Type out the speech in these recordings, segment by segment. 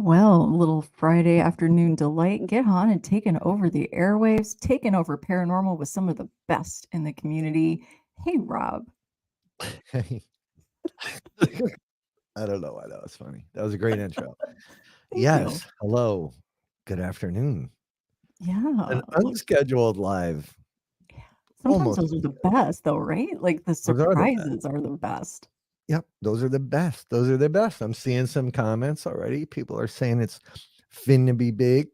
Well, a little Friday afternoon delight. Get Haunted taking over the airwaves, taking over paranormal with some of the best in the community. Hey, Rob. Hey. I don't know why that was funny. That was a great intro. Thank you. Yes. Hello. Good afternoon. Yeah. An unscheduled live. Sometimes Almost those are the unscheduled. best, though, right? Like the Those are the best. surprises are the best. Yep. Those are the best. Those are the best. I'm seeing some comments already. People are saying it's finna be big,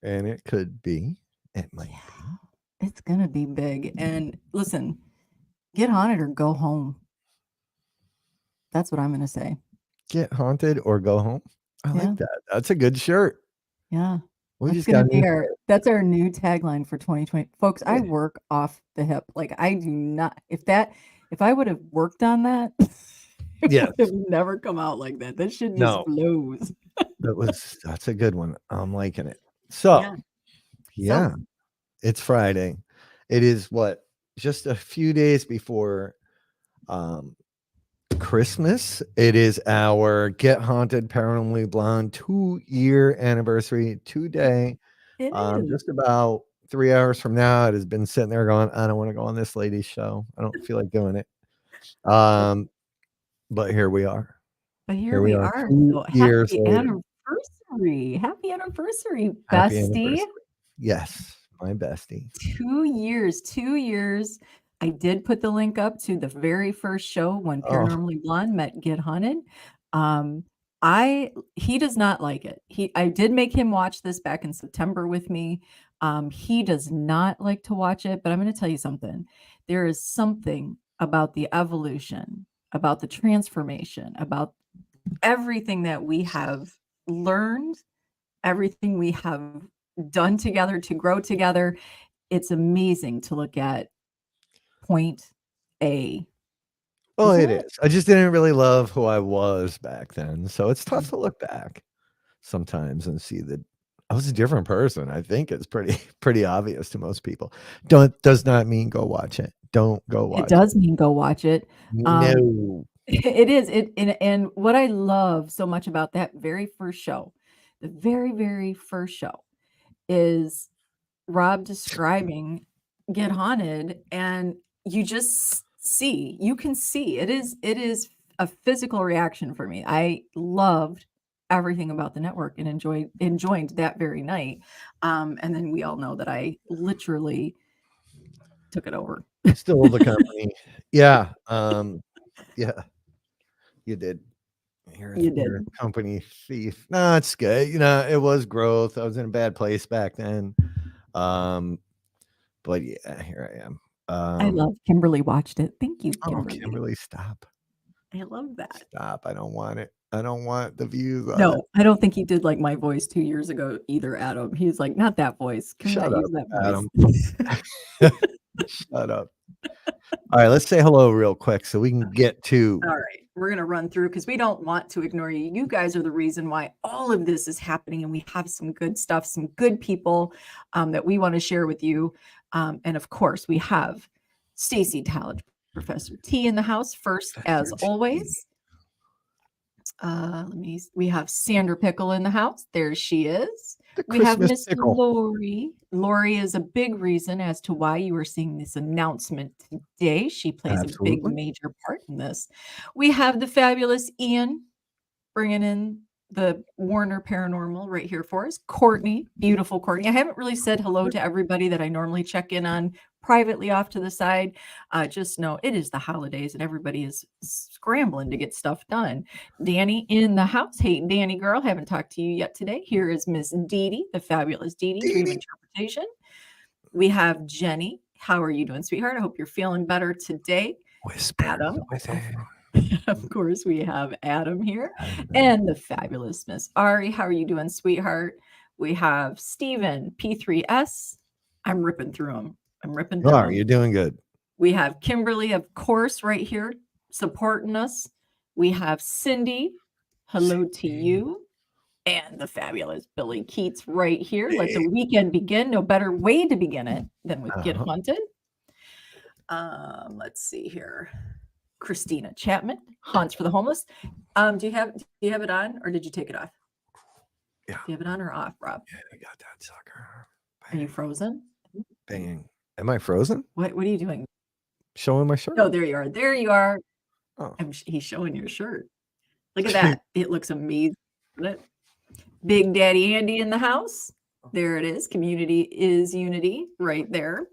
and it could be. It might Yeah, be. it's going to be big. And listen, get haunted or go home. That's what I'm going to say. Get haunted or go home. I Yeah. like that. That's a good shirt. Yeah. We That's just got gonna a new be shirt. that's our new tagline for 2020. Folks, I Yeah. work off the hip. Like I do not if I would have worked on that, it Yes. would have never come out like that. That shit just No. flows. That's a good one. I'm liking it. So, Yeah. So yeah. It's Friday. It is what? Just a few days before um Christmas. It is our Get Haunted Paranormally Blonde 2-year anniversary today. it is. Just about 3 hours from now, it has been sitting there going, I don't want to go on this lady's show. I don't feel like doing it. Um, but here we are. But here Here we we are are. 2 So years happy later. anniversary. Happy anniversary, Happy bestie. anniversary. Yes, my bestie. 2 years, 2 years. I did put the link up to the very first show when Oh, Paranormally Blonde met Get Hunted. Um, he does not like it. I did make him watch this back in September with me. He does not like to watch it, but I'm going to tell you something. There is something about the evolution, about the transformation, about everything that we have learned, everything we have done together to grow together. It's amazing to look at point A, well, isn't it it? is. I just didn't really love who I was back then, so it's tough Mm. to look back sometimes and see that I was a different person. I think it's pretty pretty obvious to most people. Don't does not mean go watch it. Don't go It watch it. does mean go watch it. Um, No. it is, and what I love so much about that very first show, the very, very first show, is Rob describing Get Haunted, and you just see, you can see it is a physical reaction for me. I loved everything about the network and enjoyed that very night. And then we all know that I literally took it over. Still the company. Yeah, yeah, you did. You You're did. a company thief. No, it's good. It was growth. I was in a bad place back then. Um, but yeah, here I am. I love Kimberly watched it. Thank you, Oh, Kimberly. Kimberly, stop. I love that. Stop. I don't want it. I don't want the views on it. No, I don't think he did like my voice 2 years ago either, Adam. He's like, "Not that voice. Can we Shut not up, use that voice?" Adam. Shut up. All right, let's say hello real quick so we can get to All right, we're gonna run through because we don't want to ignore you. You guys are the reason why all of this is happening, and we have some good stuff, some good people that we want to share with you. And of course, we have Stacy Talent, Professor T in the house first, as Professor T. always. We have Sandra Pickle in the house. There she is. The We have Christmas Miss pickle. Lori. Lori is a big reason as to why you are seeing this announcement today. She plays a big Absolutely. major part in this. We have the fabulous Ian bringing in the Warner Paranormal right here for us. Courtney, beautiful Courtney. I haven't really said hello to everybody that I normally check in on privately off to the side. Just know it is the holidays and everybody is scrambling to get stuff done. Danny in the house. Hey, Danny girl, haven't talked to you yet today. Here is Miss Dee Dee, the fabulous Dee Dee, Dream Dee Interpretation. We have Jenny. How are you doing, sweetheart? I hope you're feeling better today. Whisper Adam, with it. of course, we have Adam here and the fabulous Miss Ari. How are you doing, sweetheart? We have Steven, P3S. I'm ripping through them. I'm ripping You through are. them. You're doing good. We have Kimberly, of course, right here supporting us. We have Cindy. Hello to Cindy. you. And the fabulous Billy Keats right here. Let the weekend begin. No better way to begin it than with Get Uh-huh. Haunted. Let's see here. Christina Chapman, Haunts for the Homeless. Do you have it on or did you take it off? Yeah. Do you have it on or off, Rob? Yeah, I got that sucker. Are you frozen? Bang. Am I frozen? What are you doing? Showing my shirt. Oh, there you are. There you are. Oh. He's showing your shirt. Look at that. It looks amazing. Big Daddy Andy in the house. There it is. Community is unity right there.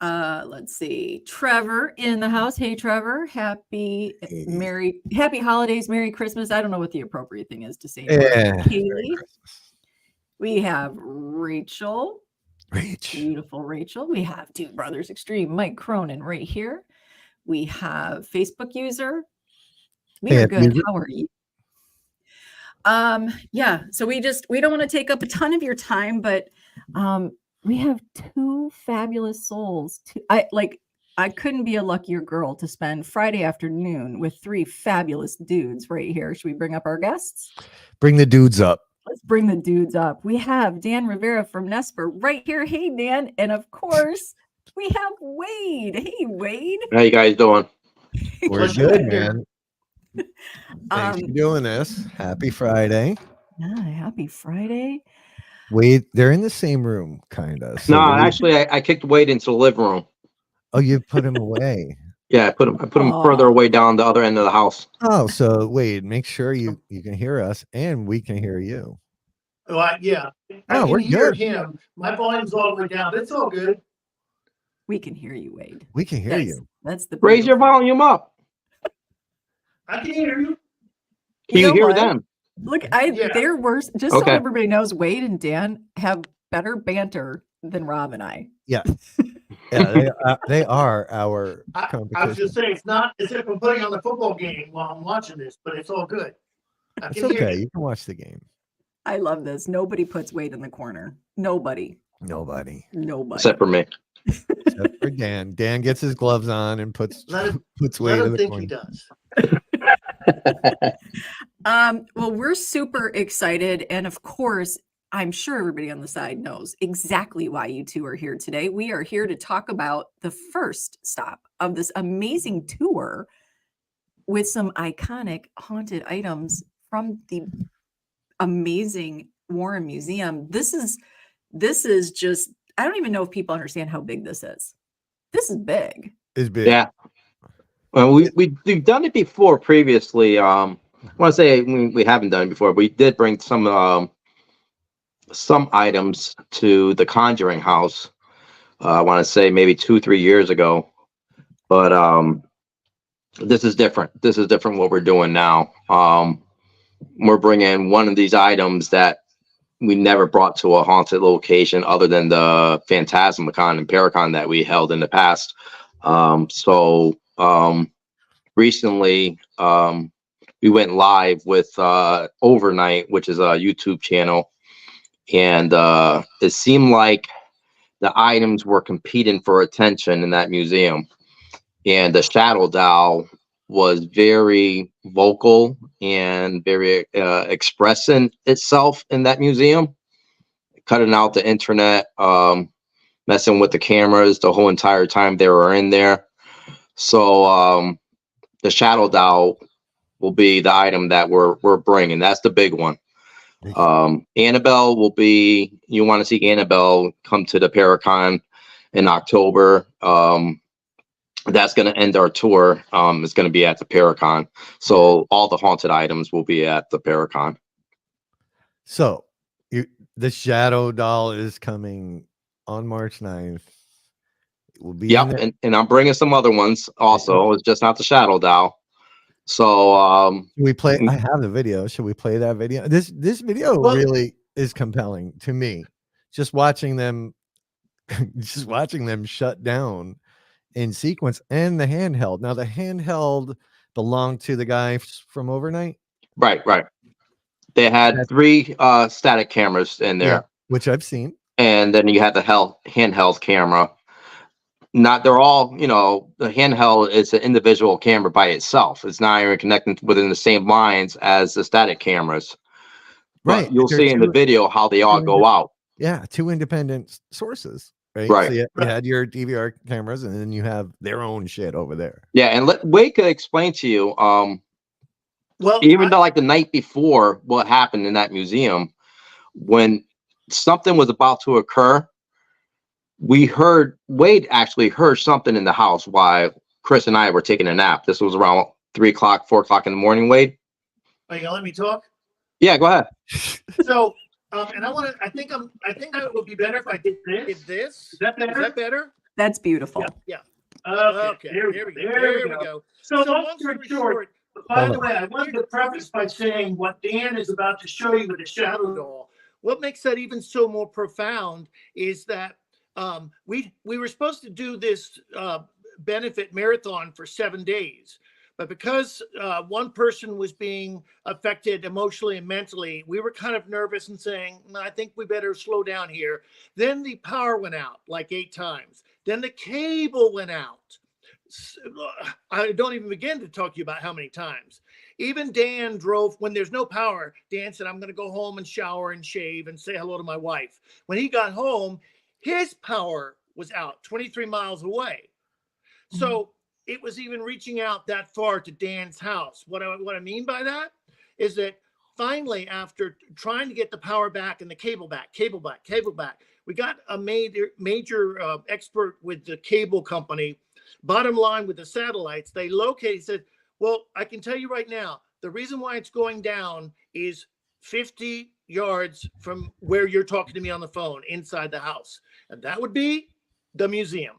Let's see. Trevor in the house. Hey, Trevor. Happy holidays. Merry Christmas. I don't know what the appropriate thing is to say. Yeah. Kaylee. We have Rachel. Rach. Beautiful Rachel. We have Two Brothers Extreme, Mike Cronin right here. We have Facebook user. We are good. How are you? Yeah, so we don't want to take up a ton of your time, but we have two fabulous souls. I couldn't be a luckier girl to spend Friday afternoon with three fabulous dudes right here. Should we bring up our guests? Bring the dudes up. Let's bring the dudes up. We have Dan Rivera from NESPR right here. Hey, Dan. And of course, we have Wade. Hey, Wade. How you guys doing? We're good, man. Thanks for doing this. Happy Friday. Yeah, happy Friday. Wade, they're in the same room, kind of. So no, actually, I kicked Wade into the living room. Oh, you put him away. Yeah, I put him further away down the other end of the house. Oh, so Wade, make sure you can hear us and we can hear you. Well, yeah. I can hear him. My volume's all the way down, but it's all good. We can hear you, Wade. We can hear you. That's the raise your volume up. I can hear you. Can you hear them? Look, they're worse. Just so everybody knows, Wade and Dan have better banter than Rob and I. Yeah. Yeah, they are our competition. I was just saying, it's not as if I'm putting on the football game while I'm watching this, but it's all good. It's okay. You can watch the game. I love this. Nobody puts Wade in the corner. Nobody. Except for me. Except for Dan. Dan gets his gloves on and puts Wade in the corner. He does. Well, we're super excited. And of course, I'm sure everybody on the side knows exactly why you two are here today. We are here to talk about the first stop of this amazing tour with some iconic haunted items from the amazing Warren Museum. This is just, I don't even know if people understand how big this is. This is big. It's big. Yeah. Well, we've done it before previously. I want to say we haven't done it before. We did bring some items to the Conjuring House. I want to say maybe 2-3 years ago. But this is different. This is different what we're doing now. We're bringing one of these items that we never brought to a haunted location other than the Phantasmicon and Paracon that we held in the past. Recently, we went live with Overnight, which is a YouTube channel. And it seemed like the items were competing for attention in that museum. And the Shadow Doll was very vocal and very expressing itself in that museum, cutting out the internet, messing with the cameras the whole entire time they were in there. So the Shadow Doll will be the item that we're bringing. That's the big one. Annabelle will be, you want to see Annabelle come to the Paracon in October. That's going to end our tour. It's going to be at the Paracon. So all the haunted items will be at the Paracon. So the Shadow Doll is coming on March 9th. It will be and I'm bringing some other ones also. It's just not the Shadow Doll. So we play. I have the video. Should we play that video? This video really is compelling to me. Just watching them shut down in sequence, and the handheld. Now the handheld belonged to the guy from Overnight. Right. They had 3 static cameras in there, which I've seen, and then you had the handheld camera. They're all, the handheld is an individual camera by itself. It's not even connected within the same lines as the static cameras. Right. But you'll see in the video how they all go out. Yeah. 2 independent sources. Right. So you had your DVR cameras, and then you have their own shit over there. Yeah. And Wade could explain to you, Well, even though like the night before what happened in that museum, when something was about to occur, Wade actually heard something in the house while Chris and I were taking a nap. This was around 3 o'clock, 4 o'clock in the morning, Wade. are you gonna let me talk? Yeah, go ahead. So, and I think it would be better if I did this. Is that better? Is that better? That's beautiful. Yeah. Okay. There we go. So long story short, by the way, I wanted to preface by saying what Dan is about to show you with the shadow doll. What makes that even so more profound is that we were supposed to do this benefit marathon for 7 days. But because one person was being affected emotionally and mentally, we were kind of nervous and saying, no, I think we better slow down here. Then the power went out like 8 times. Then the cable went out. I don't even begin to talk to you about how many times. Even Dan drove, when there's no power, Dan said, I'm going to go home and shower and shave and say hello to my wife. When he got home, his power was out 23 miles away. So it was even reaching out that far to Dan's house. What I mean by that is that finally, after trying to get the power back and the cable back, we got a major expert with the cable company. Bottom line, with the satellites, they located, said, well, I can tell you right now, the reason why it's going down is 50 yards from where you're talking to me on the phone inside the house. And that would be the museum.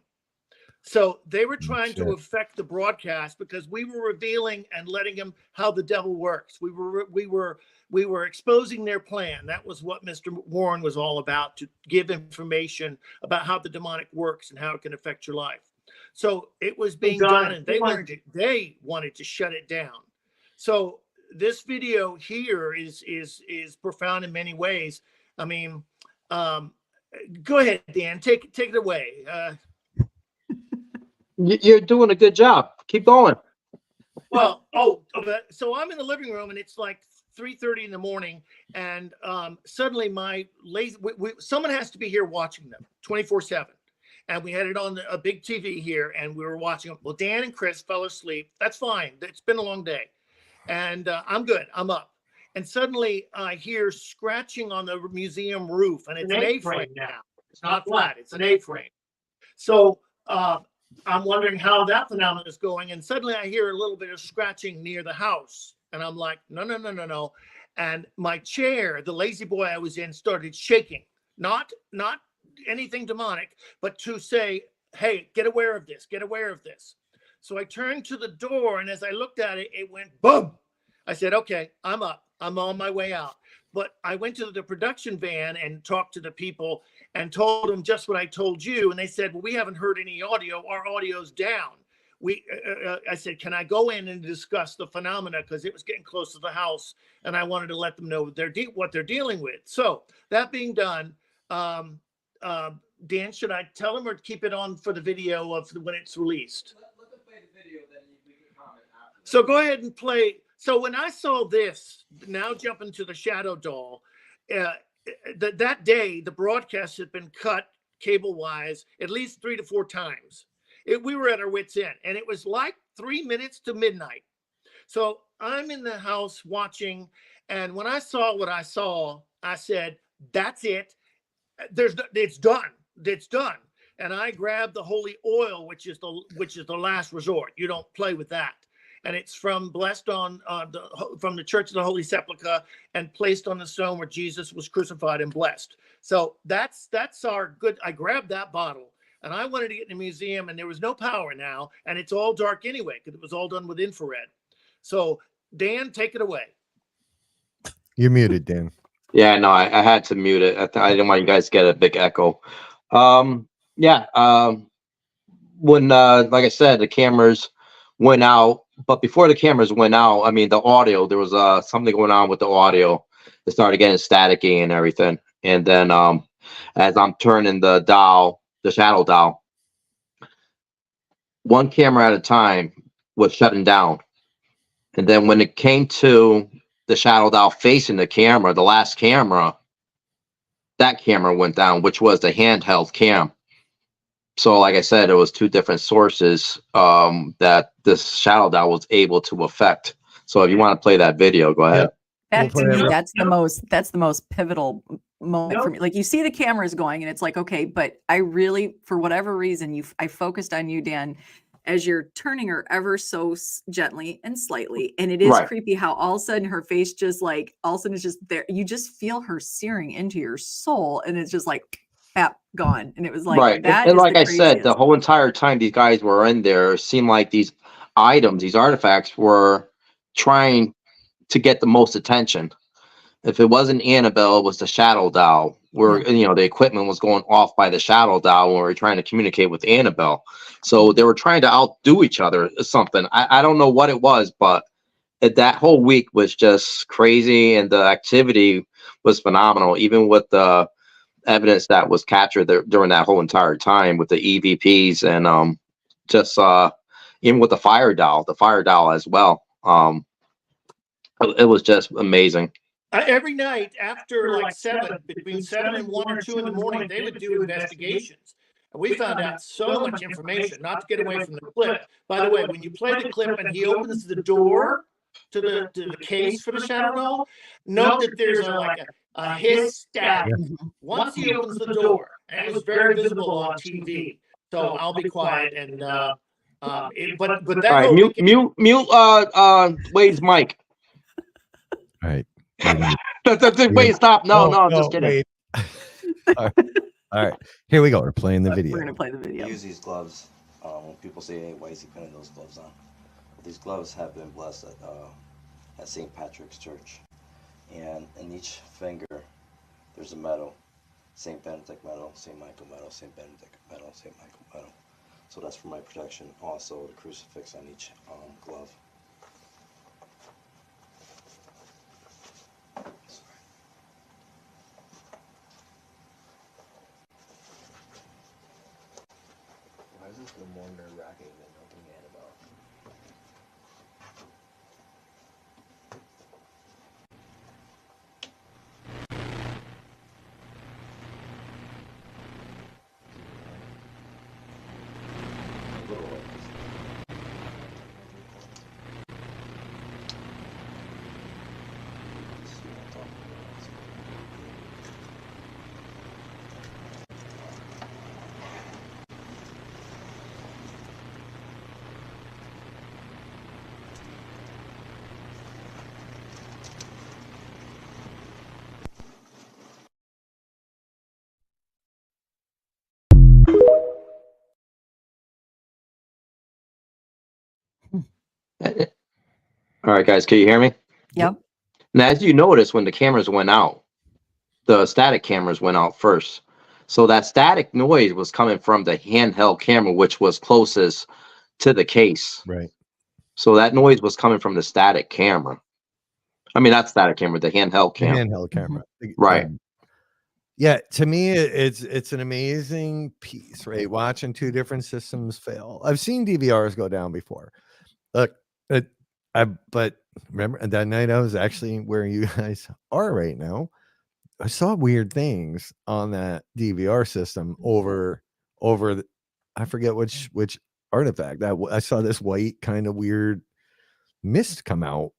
So they were trying to affect the broadcast because we were revealing and letting them how the devil works. We were exposing their plan. That was what Mr. Warren was all about, to give information about how the demonic works and how it can affect your life. So it was being done, and they wanted to shut it down. So this video here is profound in many ways. I mean, go ahead, Dan, take it away. You're doing a good job. Keep going. Well, so I'm in the living room and it's like 3:30 in the morning, and suddenly my someone has to be here watching them 24/7. And we had it on a big TV here, and we were watching them. Well, Dan and Chris fell asleep. That's fine. It's been a long day, and I'm good. I'm up. And suddenly I hear scratching on the museum roof, and it's an A-frame now. It's not flat. It's an A-frame. So I'm wondering how that phenomenon is going. And suddenly I hear a little bit of scratching near the house. And I'm like, no. And my chair, the lazy boy I was in, started shaking. Not anything demonic, but to say, hey, get aware of this. So I turned to the door, and as I looked at it, it went boom. I said, okay, I'm up. I'm on my way out. But I went to the production van and talked to the people and told them just what I told you. And they said, well, we haven't heard any audio. Our audio's down. I said, can I go in and discuss the phenomena? Because it was getting close to the house, and I wanted to let them know what they're dealing with. So that being done, Dan, should I tell them or keep it on for the video of when it's released? Let them play the video, then we can comment after. So go ahead and play. So when I saw this, now jumping to the shadow doll, that day, the broadcast had been cut cable-wise at least 3 to 4 times. We were at our wits' end, and it was like 3 minutes to midnight. So I'm in the house watching, and when I saw what I saw, I said, that's it. It's done. And I grabbed the holy oil, which is the last resort. You don't play with that. And it's from the Church of the Holy Sepulchre, and placed on the stone where Jesus was crucified and blessed. So that's our good. I grabbed that bottle, and I wanted to get in the museum, and there was no power now, and it's all dark anyway because it was all done with infrared. So Dan, take it away. You're muted, Dan. Yeah, no, I had to mute it. I didn't want you guys to get a big echo. When like I said, the cameras went out, but before the cameras went out, I mean, the audio, there was something going on with the audio. It started getting staticky and everything. And then as I'm turning the shadow dial, one camera at a time was shutting down. And then when it came to the shadow dial facing the camera, the last camera, that camera went down, which was the handheld cam. So like I said, there was 2 different sources that this shadow dial was able to affect So if you want to play that video, go ahead. That We'll to play me, it. that's the most pivotal moment for me. Like you see the cameras going and it's like, okay, but I really, for whatever reason, I focused on you, Dan, as you're turning her ever so gently and slightly. And it is Right. creepy how all of a sudden her face just like, all of a sudden it's just there. You just feel her searing into your soul. And it's just like, gone. And it was like, Right. that And is like the I said, the craziest. whole entire time these guys were in there, it seemed like these items, these artifacts were trying to get the most attention. If it wasn't Annabelle, it was the shadow doll, where the equipment was going off by the shadow doll when we were trying to communicate with Annabelle. So they were trying to outdo each other or something. I don't know what it was, but that whole week was just crazy, and the activity was phenomenal, even with the evidence that was captured there during that whole entire time with the EVPs and just even with the fire doll as well. It was just amazing. Every night after like between 7 and 1 or 2 in the morning, they would do investigations. And we found out so much information, not to get away from the clip. By the way, when you play the clip and he opens the door to the case for the shadow doll, note that there's a hiss static once he opens the door. And it was very visible on TV. So I'll be quiet and but that All right, mute Wade's mic. All right. Wait, stop. No, I'm just kidding. Wait. All right. Here we go. We're playing the video. We're going to play the video. Use these gloves. When people say, hey, why is he putting those gloves on? Well, these gloves have been blessed at St. Patrick's Church. And in each finger, there's a medal. St. Benedict medal, St. Michael medal, St. Benedict medal, St. Michael medal. So that's for my protection. Also, the crucifix on each glove. Why is this more nerve-wracking than opening Annabelle? All right, guys, can you hear me? Yep. Now, as you notice, when the cameras went out, the static cameras went out first. So that static noise was coming from the handheld camera, which was closest to the case. Right. So that noise was coming from the static camera. I mean, not static camera, the handheld camera. Handheld camera. Right. Yeah, to me, it's an amazing piece, right? Watching two different systems fail. I've seen DVRs go down before. Look, but remember that night I was actually where you guys are right now. I saw weird things on that DVR system over I forget which artifact. I saw this white kind of weird mist come out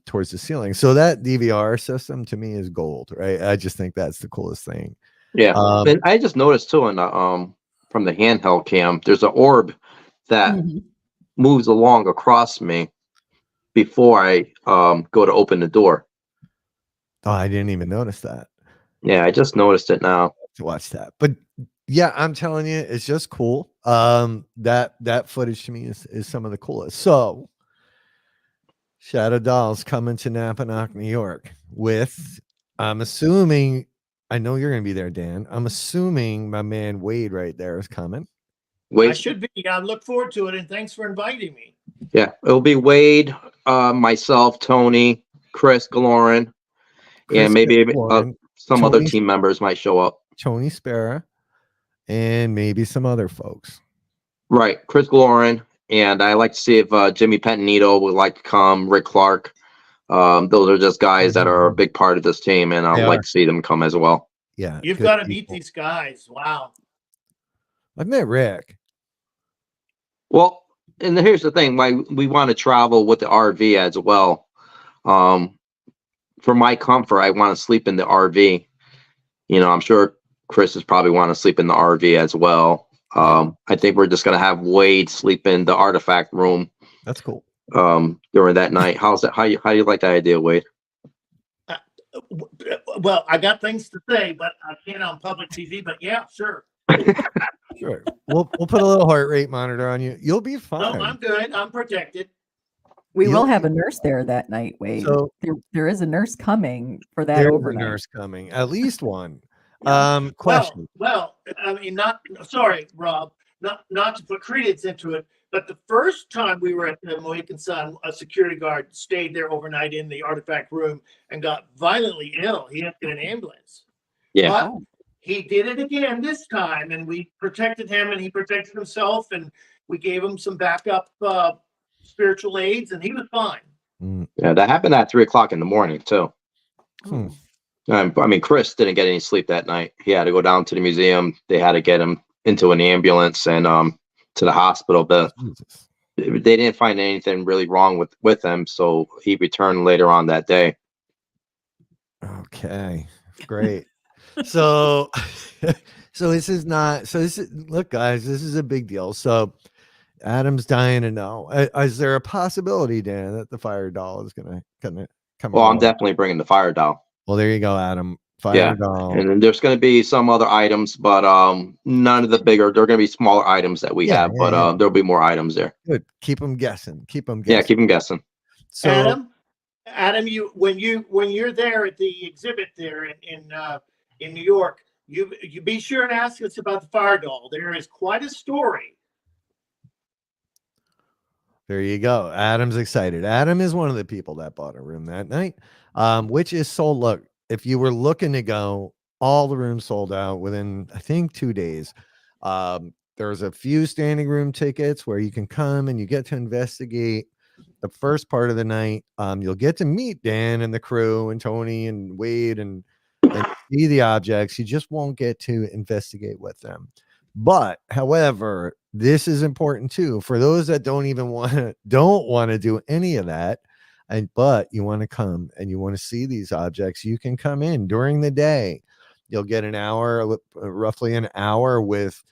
towards the ceiling. So that DVR system to me is gold, right? I just think that's the coolest thing. Yeah. And I just noticed too in the from the handheld cam, there's an orb that moves along across me before I go to open the door. Oh, I didn't even notice that. Yeah, I just noticed it now. To watch that. But yeah, I'm telling you, it's just cool. That footage to me is some of the coolest. So Shadow Dolls coming to Napanoch, New York with, I'm assuming, I know you're going to be there, Dan. I'm assuming my man Wade right there is coming. Wade, I should be. I look forward to it, and thanks for inviting me. Yeah, it'll be Wade, myself, Tony, Chris Galoran, and maybe some other team members might show up. Tony Spera, and maybe some other folks. Right, Chris Galoran, and I like to see if Jimmy Pentanito would like to come, Rick Clark. Those are just guys that are a big part of this team, and I'd like to see them come as well. Yeah, you've got to meet these guys. Wow. I've met Rick. Well, and here's the thing, why we want to travel with the RV as well. For my comfort, I want to sleep in the RV. You know, I'm sure Chris is probably want to sleep in the RV as well. I think we're just gonna have Wade sleep in the artifact room. That's cool. During that night. How's that? How do you like that idea, Wade? Well, I got things to say, but I can't on public TV. But yeah, sure. Sure. We'll put a little heart rate monitor on you. You'll be fine. No, I'm good. I'm protected. We will You'll- have a nurse there that night, Wade. So- there is a nurse coming for that There's a overnight. nurse coming, at least one. Yeah. Question. Well, I mean, sorry, Rob, not to put credence into it, but the first time we were at the Mohican Sun, a security guard stayed there overnight in the artifact room and got violently ill. He had to get an ambulance. Yeah. But he did it again this time, and we protected him, and he protected himself, and we gave him some backup spiritual aids, and he was fine. Yeah, that happened at 3 o'clock in the morning too. Hmm. I mean, Chris didn't get any sleep that night. He had to go down to the museum. They had to get him into an ambulance and to the hospital. But Jesus. they didn't find anything really wrong with him, so he returned later on that day. Okay, great. So this is not. So this is, look, guys, this is a big deal. So Adam's dying to know. Is there a possibility, Dan, that the fire doll is gonna come? Well, I'm along? definitely bringing the fire doll. Well, there you go, Adam. Fire Yeah. doll. And then there's going to be some other items, but none of the bigger. There are going to be smaller items that we have, but there'll be more items there. Good. Keep them guessing. Keep them guessing. Yeah, keep them guessing. So, Adam, you when you're there at the exhibit there in New York, you be sure and ask us about the fire doll. There is quite a story. there you go. Adam's excited. Adam is one of the people that bought a room that night, which is sold. Look, if you were looking to go, all the rooms sold out within, I think, 2 days. There's a few standing room tickets where you can come and you get to investigate the first part of the night. You'll get to meet Dan and the crew and Tony and Wade and see the objects. You just won't get to investigate with them. But however, this is important too for those that don't want to do any of that. But you want to come and you want to see these objects, you can come in during the day. You'll get an hour, roughly an hour with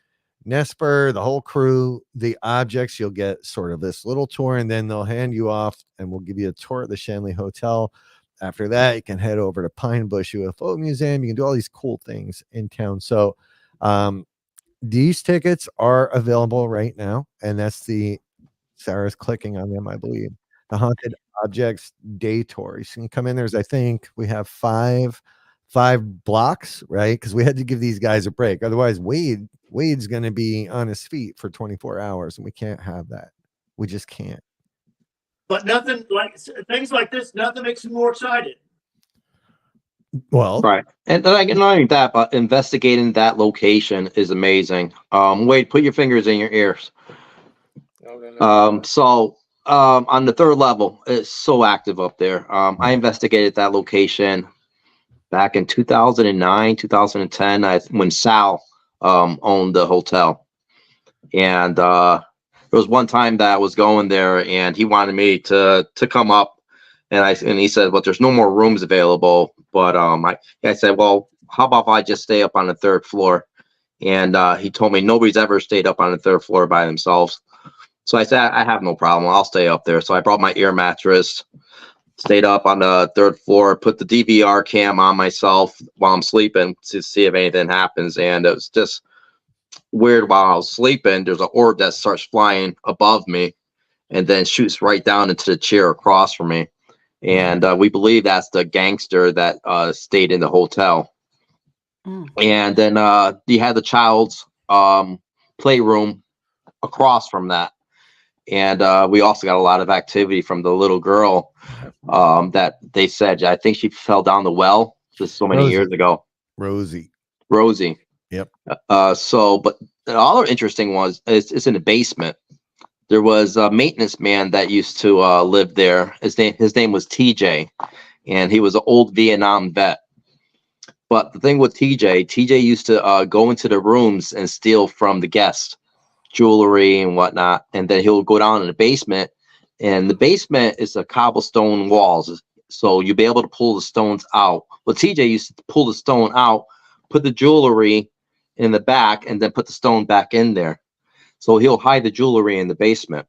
NESPR, the whole crew, the objects. You'll get sort of this little tour, and then they'll hand you off and we'll give you a tour of the Shanley Hotel. After that, you can head over to Pine Bush UFO Museum. You can do all these cool things in town. So these tickets are available right now, and that's Sarah's clicking on them, I believe. The Haunted Objects Day Tour. You can come in. There's, I think we have five blocks, right? Because we had to give these guys a break. Otherwise, Wade's going to be on his feet for 24 hours, and we can't have that. We just can't. But nothing like things like this. Nothing makes me more excited. Well, Right. And not only that, but investigating that location is amazing. Wade, put your fingers in your ears. So on the third level, it's so active up there. I investigated that location back in 2009, 2010, when Sal owned the hotel. And there was one time that I was going there and he wanted me to come up, and he said, well, there's no more rooms available. But I said, well, how about if I just stay up on the third floor? And he told me nobody's ever stayed up on the third floor by themselves. So I said, I have no problem. I'll stay up there. So I brought my air mattress, stayed up on the third floor, put the DVR cam on myself while I'm sleeping to see if anything happens. And it was just weird. While I was sleeping, there's an orb that starts flying above me and then shoots right down into the chair across from me. And we believe that's the gangster that stayed in the hotel. And then you had the child's playroom across from that. And we also got a lot of activity from the little girl that they said, I think she fell down the well just so many years ago. Rosie. Yep. But the other interesting was it's in the basement. There was a maintenance man that used to live there. His name was TJ, and he was an old Vietnam vet. But the thing with TJ used to go into the rooms and steal from the guests. jewelry and whatnot. And then he'll go down in the basement, and the basement is a cobblestone walls. So you'll be able to pull the stones out. Well, TJ used to pull the stone out, put the jewelry in the back, and then put the stone back in there. So he'll hide the jewelry in the basement.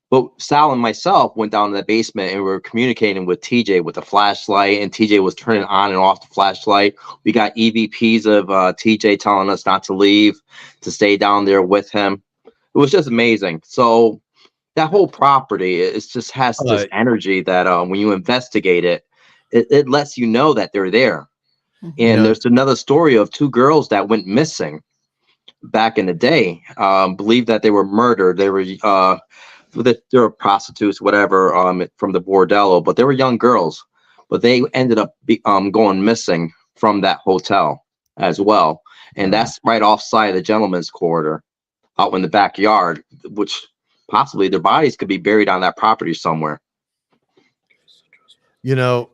But Sal and myself went down to the basement, and we were communicating with TJ with the flashlight, and TJ was turning on and off the flashlight. We got EVPs of TJ telling us not to leave, to stay down there with him. It was just amazing. So that whole property, it just has this energy that when you investigate it, it lets you know that they're there. And there's another story of 2 girls that went missing back in the day. Believed that they were murdered. They were prostitutes, whatever, from the bordello, but they were young girls. But they ended up going missing from that hotel as well. And that's right offside the gentleman's corridor, out in the backyard, which possibly their bodies could be buried on that property somewhere. You know,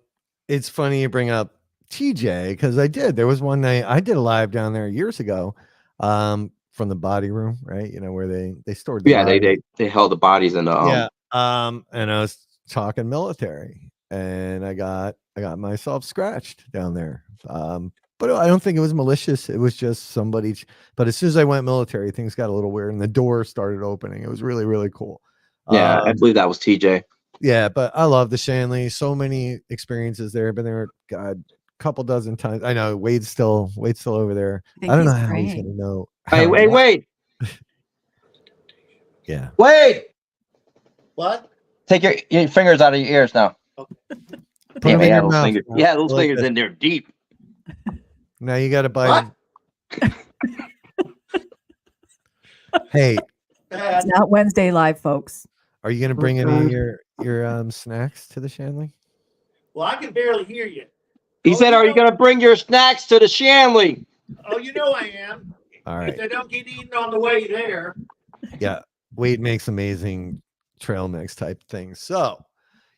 it's funny you bring up TJ, because there was one night I did a live down there years ago, from the body room, right? You know, where they stored the bodies. they held the bodies in the and I was talking military, and I got myself scratched down there. But I don't think it was malicious. It was just somebody. But as soon as I went military, things got a little weird, and the door started opening. It was really, really cool. I believe that was TJ. Yeah, but I love the Shanley. So many experiences there. Been there, God, couple dozen times. I know Wade's still over there. I don't know how he's gonna know. Hey, Wade. Yeah. Wade. What? Take your fingers out of your ears now. Put them in your mouth. Yeah, those fingers in there deep. Now you got to bite. Hey, it's not Wednesday live, folks. Are you gonna bring any of your snacks to the Shanley? Well, I can barely hear you. He said, "Are you going to bring your snacks to the Shanley?" Oh, you know I am. All right. If they don't get eaten on the way there. Yeah, Wade makes amazing trail mix type things. So,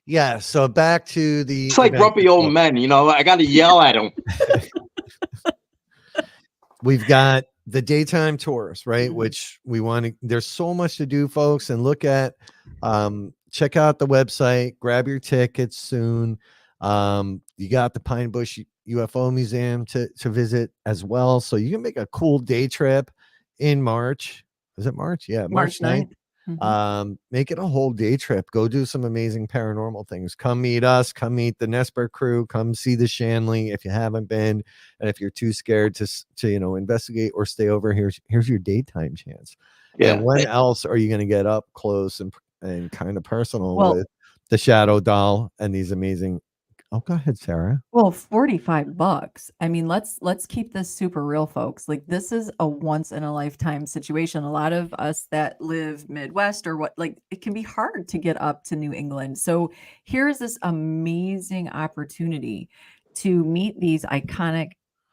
yeah. So back to the. It's like grumpy old men, you know. I got to yell at them. We've got the daytime tours, right? Which we want to. There's so much to do, folks, and look at. Check out the website. Grab your tickets soon. You got the Pine Bush UFO Museum to visit as well. So you can make a cool day trip in March. Is it March? Yeah, March 9th. Make it a whole day trip. Go do some amazing paranormal things. Come meet us. Come meet the NESPR crew. Come see the Shanley if you haven't been. And if you're too scared to investigate or stay over, here's your daytime chance. Yeah. And when else are you going to get up close and kind of personal with the Shadow Doll and these amazing. Oh, go ahead, Sarah. Well, $45. I mean, let's keep this super real, folks. Like, this is a once in a lifetime situation. A lot of us that live Midwest it can be hard to get up to New England. So here's this amazing opportunity to meet these iconic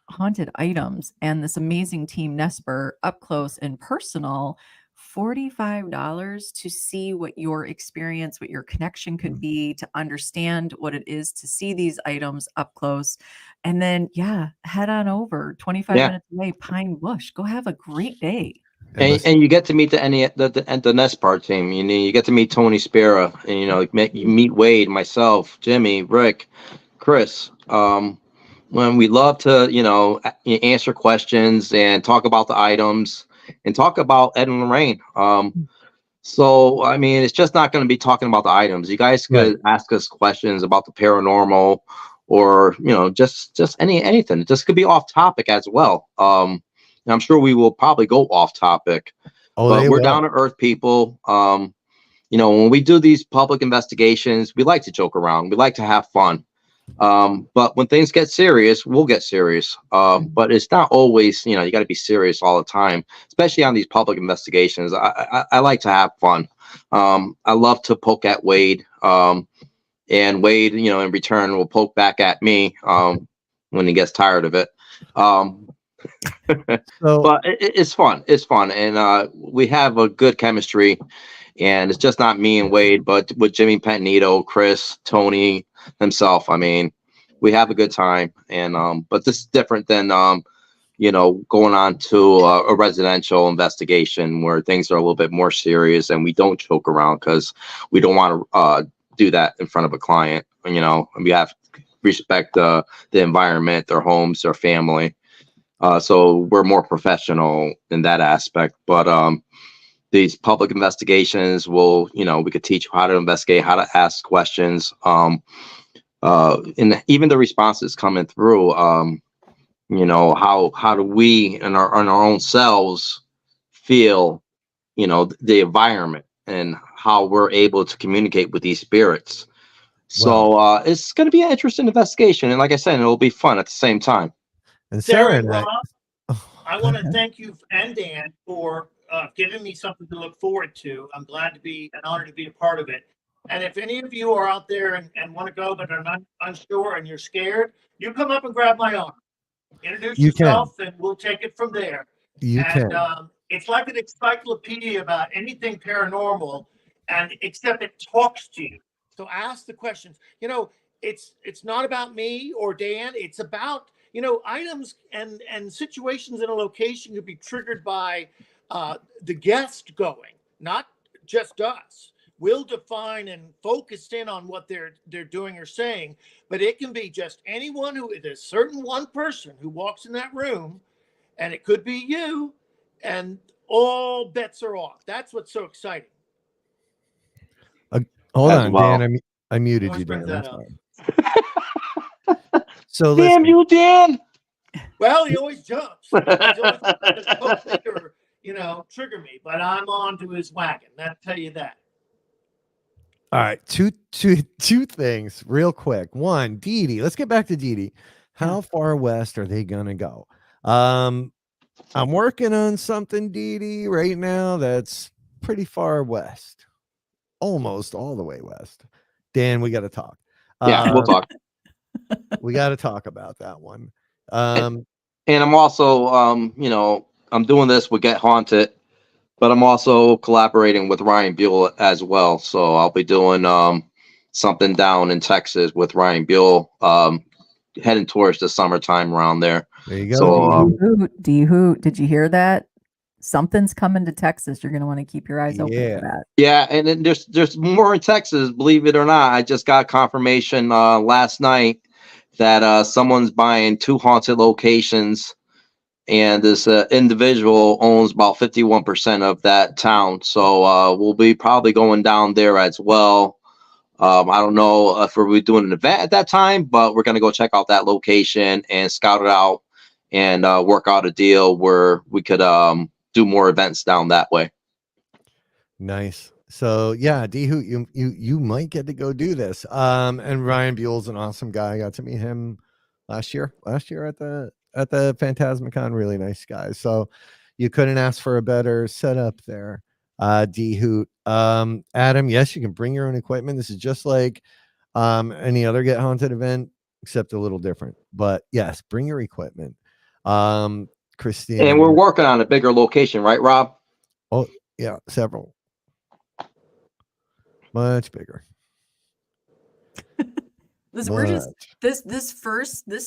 haunted items and this amazing team NESPR up close and personal. $45 to see what your experience, what your connection could be, to understand what it is to see these items up close. And then, head on over 25 minutes away, Pine Bush. Go have a great day. And you get to meet the NESPR team. You get to meet Tony Spera, and you meet Wade, myself, Jimmy, Rick, Chris. When we love to answer questions and talk about the items. And talk about Ed and Lorraine. So, I mean, it's just not going to be talking about the items. You guys could ask us questions about the paranormal or, just anything. It just could be off topic as well. And I'm sure we will probably go off topic. But we're down to earth people. When we do these public investigations, we like to joke around. We like to have fun. But when things get serious, we'll get serious. But it's not always, you got to be serious all the time, especially on these public investigations. I like to have fun. I love to poke at Wade, and Wade, in return will poke back at me, when he gets tired of it. But it's fun. It's fun. And, we have a good chemistry, and it's just not me and Wade, but with Jimmy Pentanito, Chris, Tony, himself. I mean, we have a good time, and but this is different than going on to a residential investigation where things are a little bit more serious and we don't joke around because we don't want to do that in front of a client. And we have to respect the environment, their homes, their family. So we're more professional in that aspect. But these public investigations will, we could teach you how to investigate, how to ask questions. And even the responses coming through, how do we in our own selves feel, the environment and how we're able to communicate with these spirits. So it's going to be an interesting investigation. And like I said, it'll be fun at the same time. And Sarah Sarah and and Rob, I want to thank you and Dan for giving me something to look forward to. I'm glad to be an honor to be a part of it. And if any of you are out there and want to go but are not unsure and you're scared, you come up and grab my arm. Introduce yourself and we'll take it from there. It's like an encyclopedia about anything paranormal, and except it talks to you. So ask the questions. It's not about me or Dan. It's about items and situations in a location could be triggered by the guest going, not just us. We'll define and focus in on what they're doing or saying, but it can be just anyone there's certain one person who walks in that room, and it could be you, and all bets are off. That's what's so exciting. Hold on, Dan. I muted you, Dan. I'm sorry. So damn you, Dan. Well, he always jumps. He's always or, trigger me, but I'm on to his wagon. I'll tell you that. All right, two things real quick. One, Dee Dee. Let's get back to Dee Dee. How far west are they gonna go? I'm working on something, Dee Dee, right now that's pretty far west, almost all the way west. Dan, we got to talk. Yeah, we'll talk. We got to talk about that one. And I'm also, I'm doing this with Get Haunted, but I'm also collaborating with Ryan Buell as well. So I'll be doing something down in Texas with Ryan Buell, heading towards the summertime around there. There you go. So, D-Hoot, did you hear that? Something's coming to Texas. You're going to want to keep your eyes open for that. Yeah, and then there's more in Texas, believe it or not. I just got confirmation last night that someone's buying 2 haunted locations, and this individual owns about 51% of that town. So we'll be probably going down there as well. I don't know if we're doing an event at that time, but we're going to go check out that location and scout it out and work out a deal where we could do more events down that way. Nice. So yeah, D-Hoot, you might get to go do this. And Ryan Buell's an awesome guy. I got to meet him last year at the Phantasmicon. Really nice guy. So you couldn't ask for a better setup there. D-Hoot. Adam, yes, you can bring your own equipment. This is just like any other Get Haunted event, except a little different. But yes, bring your equipment. Christine. And we're working on a bigger location, right, Rob? Oh, yeah, several. Much bigger. Listen, we're just this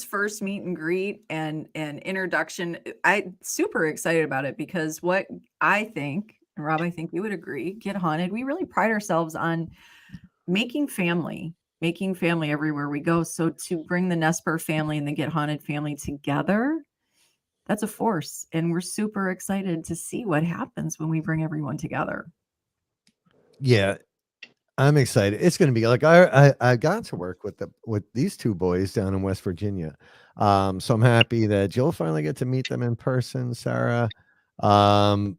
first meet and greet and introduction. I'm super excited about it because what I think, and Rob, I think you would agree, Get Haunted, we really pride ourselves on making family everywhere we go. So to bring the NESPR family and the Get Haunted family together, that's a force. And we're super excited to see what happens when we bring everyone together. Yeah. I'm excited. It's going to be like I got to work with these 2 boys down in West Virginia. So I'm happy that you'll finally get to meet them in person, Sarah. All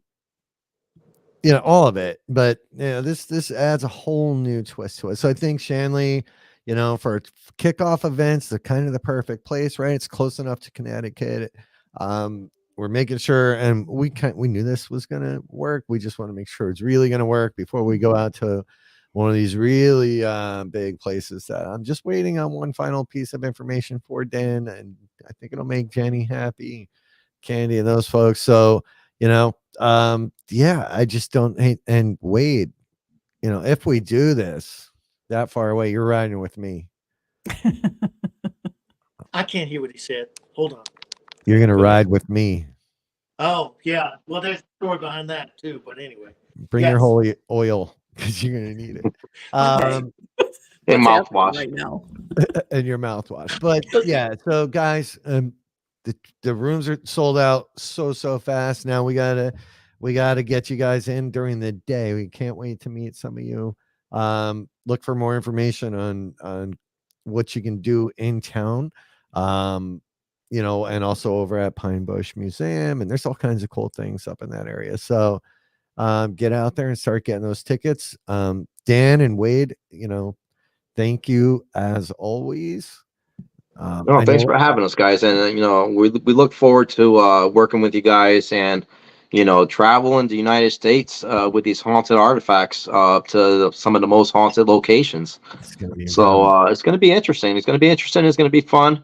of it. But this adds a whole new twist to it. So I think Shanley, for kickoff events, they're kind of the perfect place, right? It's close enough to Connecticut. We're making sure, and we knew this was going to work. We just want to make sure it's really going to work before we go out to one of these really big places that I'm just waiting on one final piece of information for Dan, and I think it'll make Jenny happy, Candy, and those folks. So, I just don't hate. And Wade, if we do this that far away, you're riding with me. I can't hear what he said. Hold on. You're gonna Go ahead. ride with me. Oh, yeah. Well, there's a story behind that too. But anyway. Bring your Yes. holy oil because you're gonna need it. Okay. And What's happening mouthwash. right now? And your mouthwash. But yeah, so guys, the rooms are sold out so fast. Now we gotta get you guys in during the day. We can't wait to meet some of you. Look for more information on what you can do in town. And also over at Pine Bush Museum, and there's all kinds of cool things up in that area. So get out there and start getting those tickets. Dan and Wade, thank you as always. No, thanks for having us, guys. And we look forward to working with you guys and traveling to the United States with these haunted artifacts to some of the most haunted locations. It's gonna be So it's going to be interesting. It's going to be interesting. It's going to be fun,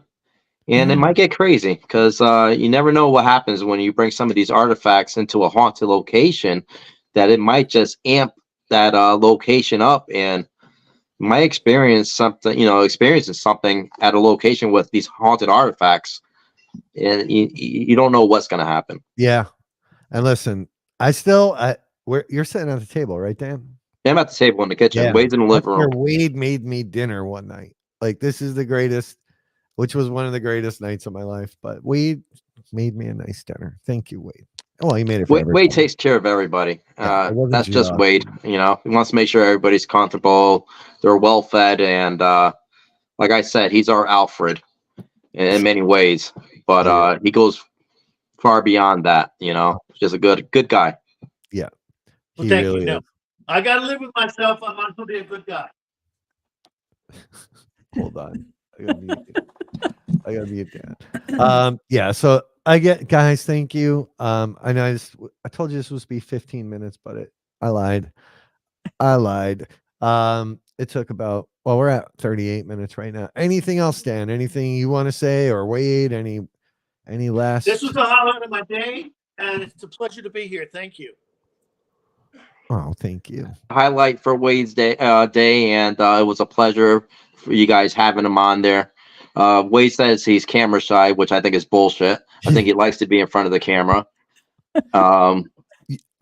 and it might get crazy because you never know what happens when you bring some of these artifacts into a haunted location. That it might just amp that location up and. My experience experiencing something at a location with these haunted artifacts, and you don't know what's going to happen. Yeah. And listen, you're sitting at the table, right, Dan? Yeah, I'm at the table in the kitchen. Yeah. Wade's in the living room. Wade made me dinner one night. Like, this is the greatest, which was one of the greatest nights of my life. But Wade made me a nice dinner. Thank you, Wade. Well, he made it for Wade takes care of everybody. Yeah, that's just Wade. He wants to make sure everybody's comfortable, they're well fed, and like I said, he's our Alfred in many ways. But he goes far beyond that. Just a good guy. Yeah. Well, thank you. No, I got to live with myself. I'm not going to be a good guy. Hold on. I gotta mute that. Yeah, so guys, thank you. I know I told you this was supposed to be 15 minutes, but I lied. It took we're at 38 minutes right now. Anything else, Dan? Anything you want to say, or Wade? Any last? This was the highlight of my day, and it's a pleasure to be here. Thank you. Oh, thank you. Highlight for Wade's day, and it was a pleasure for you guys having him on there. Wade says he's camera shy, which I think is bullshit. I think he likes to be in front of the camera. I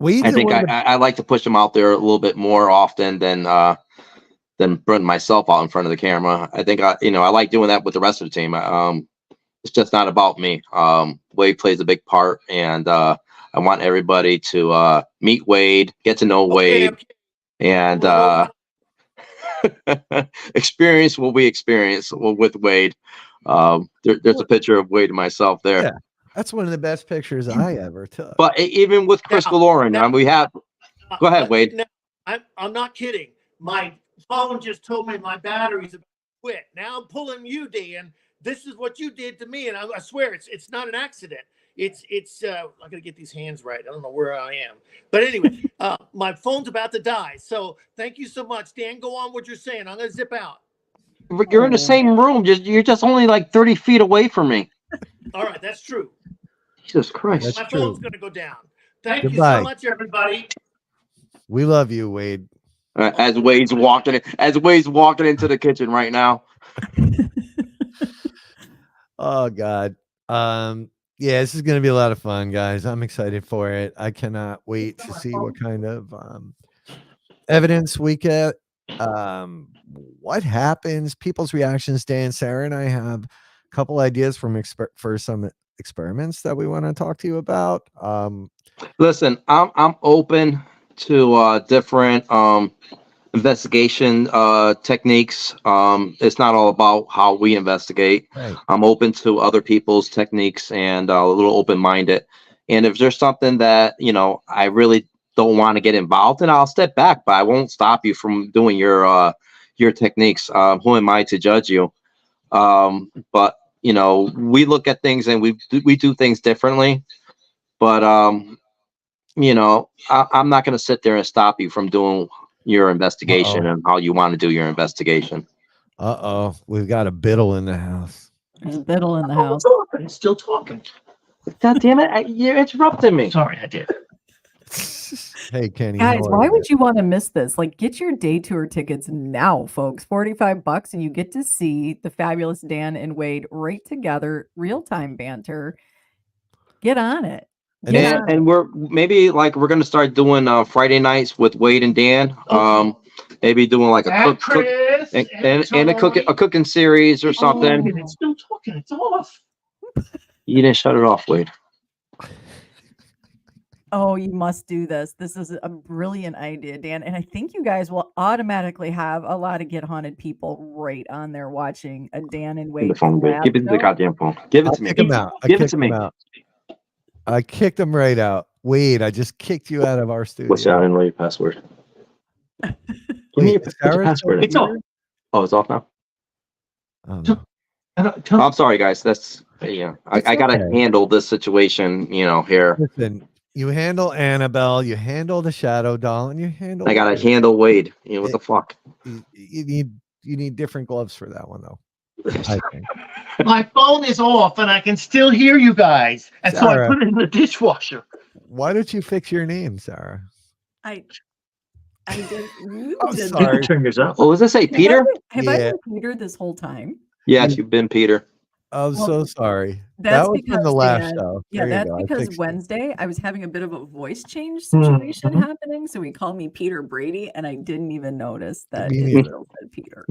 think I like to push him out there a little bit more often than putting myself out in front of the camera. I think I like doing that with the rest of the team. It's just not about me. Wade plays a big part, and I want everybody to meet Wade, get to know Wade, and experience what we experience with Wade. There's a picture of Wade and myself there. Yeah, that's one of the best pictures I ever took. But even with Chris Galoran, we have. Go ahead, Wade. I'm not kidding. My phone just told me my battery's about to quit. Now I'm pulling you, Dan. This is what you did to me, and I swear it's not an accident. It's I gotta get these hands right. I don't know where I am, but anyway, my phone's about to die. So thank you so much, Dan. Go on what you're saying. I'm gonna zip out. You're in the same room. You're just only like 30 feet away from me. All right, that's true. Jesus Christ. My phone's gonna go down. Thank Goodbye. you so much, everybody. We love you, Wade. As Wade's walking into the kitchen right now. Oh God. Yeah, this is gonna be a lot of fun, guys. I'm excited for it. I cannot wait to see what kind of evidence we get. What happens, people's reactions. Dan, Sarah, and I have a couple ideas for some experiments that we want to talk to you about. Listen, I'm open to different investigation techniques. It's not all about how we investigate. Right. I'm open to other people's techniques and a little open-minded. And if there's something that I really don't want to get involved in, I'll step back, but I won't stop you from doing your techniques. Who am I to judge you? But we look at things and we do things differently. But I'm not going to sit there and stop you from doing your investigation and how you want to do your investigation. We've got a biddle in the house. There's a biddle in the house. I'm still talking. God damn it! You're interrupting me. Sorry, I did. Hey, Kenny. Guys, why would you want to miss this? Like, get your day tour tickets now, folks. $45, and you get to see the fabulous Dan and Wade right together, real-time banter. Get on it. And Get then- on it. And we're gonna start doing Friday nights with Wade and Dan. Maybe doing like a And cook Chris and a cooking series or something. It's still talking. It's off. You didn't shut it off, Wade. Oh, you must do this. This is a brilliant idea, Dan. And I think you guys will automatically have a lot of Get Haunted people right on there watching a Dan and Give me the Wade. phone, Wade. collab Give it the show. goddamn phone. Give it I'll to me. kick him out. Give it to me. I kicked him right out. Wade, I just kicked you out of our studio. What's that? I didn't know your password. Give me your password. It's off. Oh, it's off now. Oh, no. I'm sorry, guys. That's I gotta okay. handle this situation. Here. Listen, you handle Annabelle, you handle the Shadow Doll, and you handle. I gotta handle Wade. What the fuck? You need different gloves for that one, though. I think. My phone is off and I can still hear you guys. And so I Sarah. put it in the dishwasher. Why don't you fix your name, Sarah? I did. You I'm did sorry. that. Turn yours up. Oh, does that say Peter? Have I Yeah. been Peter this whole time? Yes, you've been Peter. I'm Well, so sorry. That's That was because from the last Dan, show. yeah, There you that's go. I because fixed it. Wednesday I was having a bit of a voice change Hmm. situation Mhm. happening, so he called me Peter Brady, and I didn't even notice that Me it neither. still said Peter.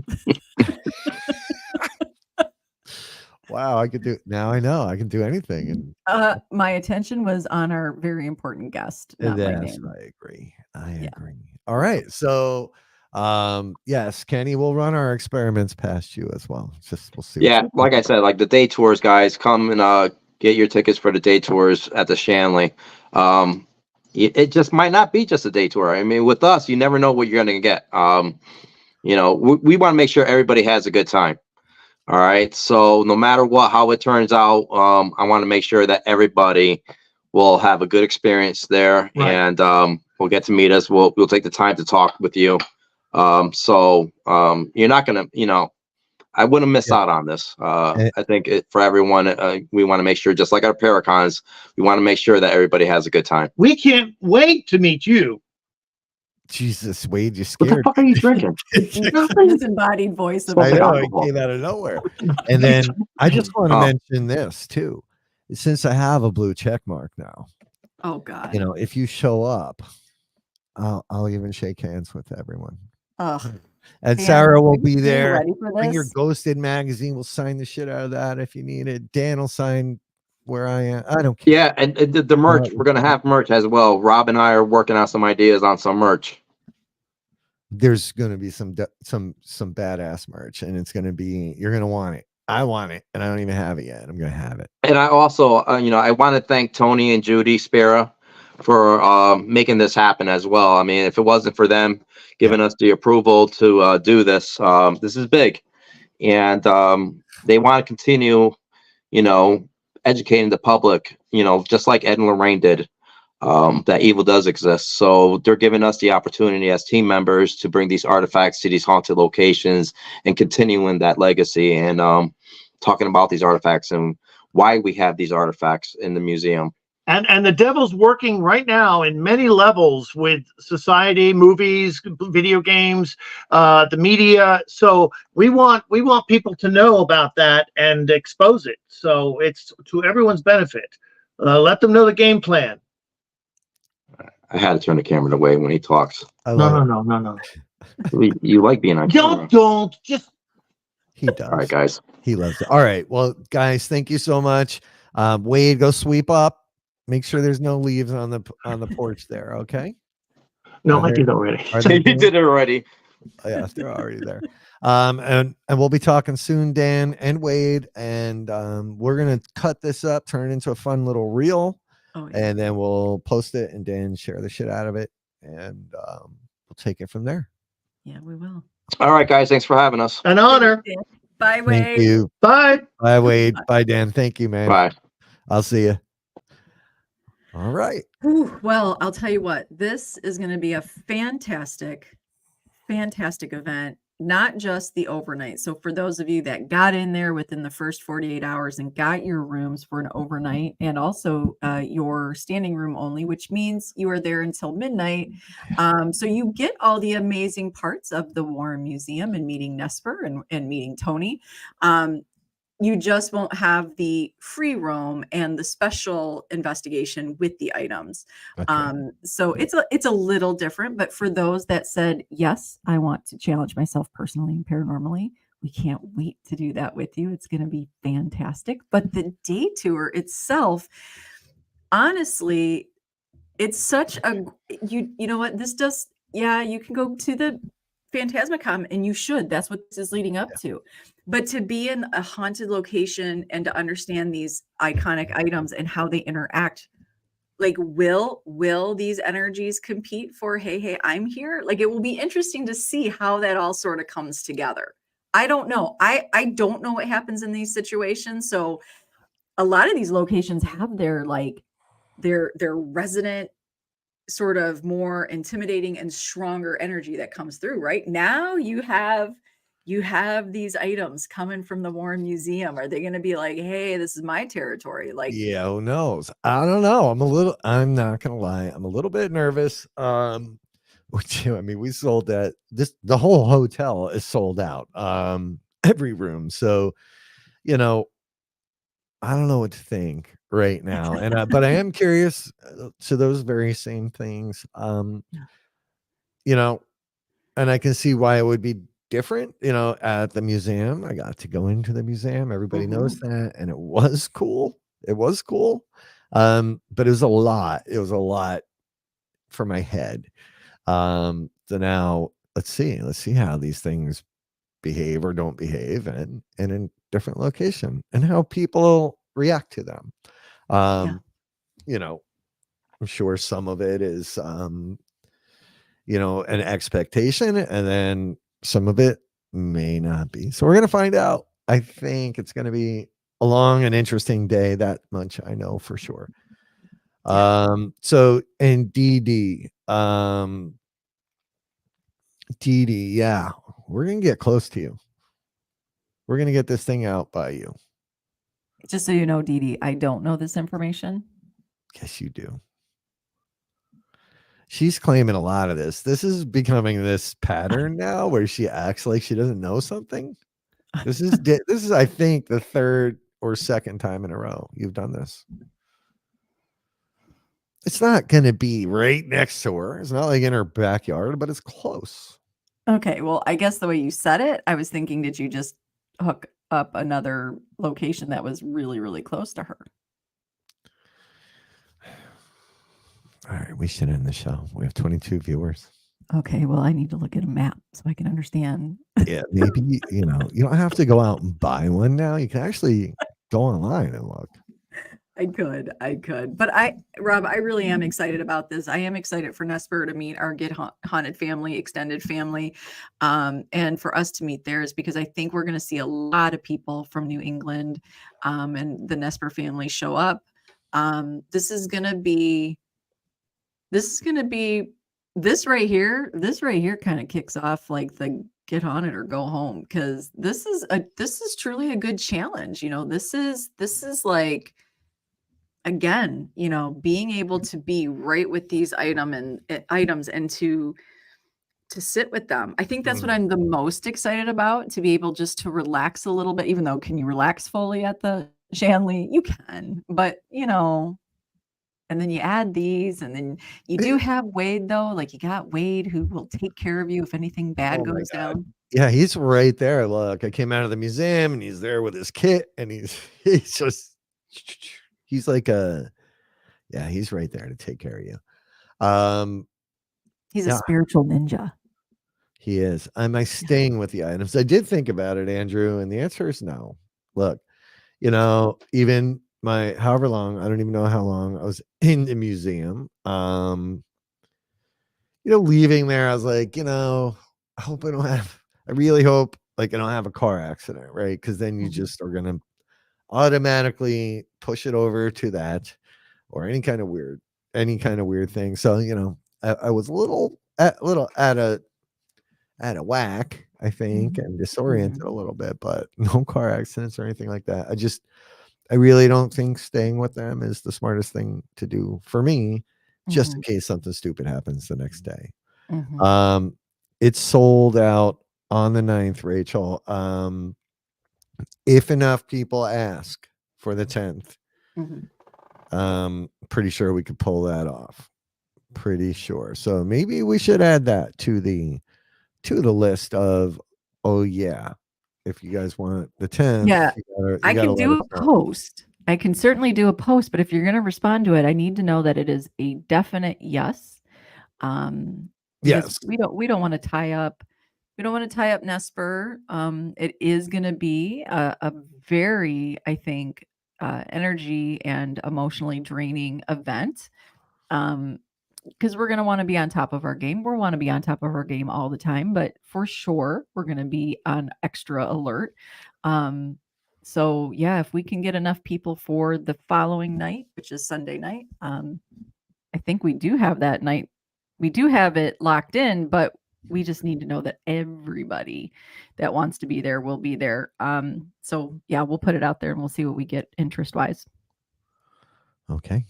Wow, I could do now. I know I can do anything, My attention was on our very important guest, and not my yes, name. I agree. I Yeah. agree. All right, so yes, Kenny, we'll run our experiments past you as well. Just we'll see. what Yeah, you like I think. said, like the day tours, guys, come and get your tickets for the day tours at the Shanley. It just might not be just a day tour. I mean, with us, you never know what you're gonna get. We want to make sure everybody has a good time. All right. So no matter how it turns out, I want to make sure that everybody will have a good experience there, Right. and we'll get to meet us. We'll take the time to talk with you. So you're not gonna, I wouldn't miss Yeah. out on this. And- I think for everyone, we want to make sure, just like our Paracons, we want to make sure that everybody has a good time. We can't wait to meet you. Jesus, Wade, you What the scared. fuck are you drinking? Disembodied voice of I Smells like know it alcohol. came out of nowhere. And then I just want to Oh. mention this too. Since I have a blue check mark now, Oh God. if you show up, I'll even shake hands with everyone. Ugh. And Dan, Sarah will are be you there. ready for Bring your this? Ghosted magazine. We'll sign the shit out of that if you need it. Dan will sign where I am. I don't care. Yeah, and the merch, we're gonna have merch as well. Rob and I are working out some ideas on some merch. There's gonna be some badass merch, and it's gonna be, you're gonna want it. I want it, and I don't even have it yet. I'm gonna have it. And I also, I want to thank Tony and Judy Spera for making this happen as well. I mean, if it wasn't for them giving us the approval to do this, this is big, and they want to continue, educating the public, just like Ed and Lorraine did, that evil does exist. So they're giving us the opportunity as team members to bring these artifacts to these haunted locations and continuing that legacy, and talking about these artifacts and why we have these artifacts in the museum. And the devil's working right now in many levels with society, movies, video games, the media. So we want people to know about that and expose it. So it's to everyone's benefit. Let them know the game plan. I had to turn the camera away when he talks. I love it. No. You like being on camera. Don't just. He does. All right, guys. He loves it. All right. Well, guys, thank you so much. Wade, go sweep up. Make sure there's no leaves on the porch there. Okay. No, I did already. Are they You did it already. Oh, yeah, they're already there. And we'll be talking soon, Dan and Wade, and we're gonna cut this up, turn it into a fun little reel, Oh, yeah. and then we'll post it, and Dan share the shit out of it, and we'll take it from there. Yeah, we will. All right, guys. Thanks for having us. An honor. Bye, Wade. Thank you. Bye. Bye, Wade. Bye, Dan. Thank you, man. Bye. I'll see you. All right. Whew, well, I'll tell you what, this is going to be a fantastic event, not just the overnight. So for those of you that got in there within the first 48 hours and got your rooms for an overnight, and also your standing room only, which means you are there until midnight. So you get all the amazing parts of the Warren Museum and meeting NESPR and meeting Tony. You just won't have the free roam and the special investigation with the items. Okay. So it's a little different, but for those that said, yes, I want to challenge myself personally and paranormally, we can't wait to do that with you. It's going to be fantastic. But the day tour itself, honestly, it's such a you know what, this does, yeah, you can go to the Phantasmacom, and you should. That's what this is leading up to. But to be in a haunted location and to understand these iconic items and how they interact, like, will these energies compete for, hey, I'm here? Like, it will be interesting to see how that all sort of comes together. I don't know. I don't know what happens in these situations. So a lot of these locations have their like their resident sort of more intimidating and stronger energy that comes through. Right now you have these items coming from the Warren Museum. Are they going to be like, hey, this is my territory? Like, Yeah, who knows? I don't know. I'm not gonna lie, I'm a little bit nervous. Which, I mean, we sold that, the whole hotel is sold out. Every room. So, you know, I don't know what to think right now. And but I am curious to those very same things. You know, and I can see why it would be different, at the museum. I got to go into the museum. Everybody knows that. And it was cool. It was cool. But it was a lot. It was a lot for my head. So now let's see how these things behave or don't behave and in different location and how people react to them. You know, I'm sure some of it is an expectation, and then some of it may not be. So we're going to find out. I think it's going to be a long and interesting day. That much I know for sure. So, and DD, yeah, we're going to get close to you. We're going to get this thing out by you. just so you know, Dee Dee, I don't know this information. Yes, you do. She's claiming a lot of this. This is becoming this pattern now where she acts like she doesn't know something. This is, I think, the third or second time in a row you've done this. It's not going to be right next to her. It's not like in her backyard, but it's close. Okay, well, I guess the way you said it, I was thinking, did you just hook up another location that was really, really close to her? All right, we should end the show. We have 22 viewers. Okay, well, I need to look at a map so I can understand. Yeah, maybe, you don't have to go out and buy one now. You can actually go online and look. I could. But Rob, I really am excited about this. I am excited for NESPR to meet our Get Haunted family, extended family, and for us to meet theirs, because I think we're going to see a lot of people from New England and the NESPR family show up. This right here kind of kicks off like the Get Haunted or Go Home, because this is truly a good challenge. This is like, again, being able to be right with these items and to sit with them. I think that's what I'm the most excited about, to be able just to relax a little bit, even though, can you relax fully at the Shanley? You can, but and then you add these, and then you do have Wade, though. Like, you got Wade who will take care of you if anything bad goes down. Yeah, he's right there. Look, I came out of the museum and he's there with his kit, and he's like he's right there to take care of you. He's a spiritual ninja. He is. Am I staying with the items? I did think about it, Andrew, and the answer is no. Look, even however long, I don't even know how long I was in the museum. Leaving there, I was like, I hope I really hope like I don't have a car accident, right? Because then you just are gonna automatically push it over to that or any kind of weird thing. So, I was a little out of whack, I think, and disoriented a little bit, but no car accidents or anything like that. I really don't think staying with them is the smartest thing to do for me, just in case something stupid happens the next day. It's sold out on the 9th, Rachel. If enough people ask for the 10th, Mhm. pretty sure we could pull that off. Pretty sure. So maybe we should add that to the list of, oh yeah, if you guys want the 10th, Yeah, you I gotta can let do us a know. post. I can certainly do a post, but if you're gonna respond to it, I need to know that it is a definite yes. Because Yes. we don't wanna tie up NESPR. It is gonna be a very, I think, energy and emotionally draining event. Because we're going to want to be on top of our game. We want to be on top of our game all the time, but for sure, we're going to be on extra alert. So yeah, if we can get enough people for the following night, which is Sunday night, I think we do have that night. We do have it locked in, but we just need to know that everybody that wants to be there will be there. So yeah, we'll put it out there and we'll see what we get interest wise. Okay.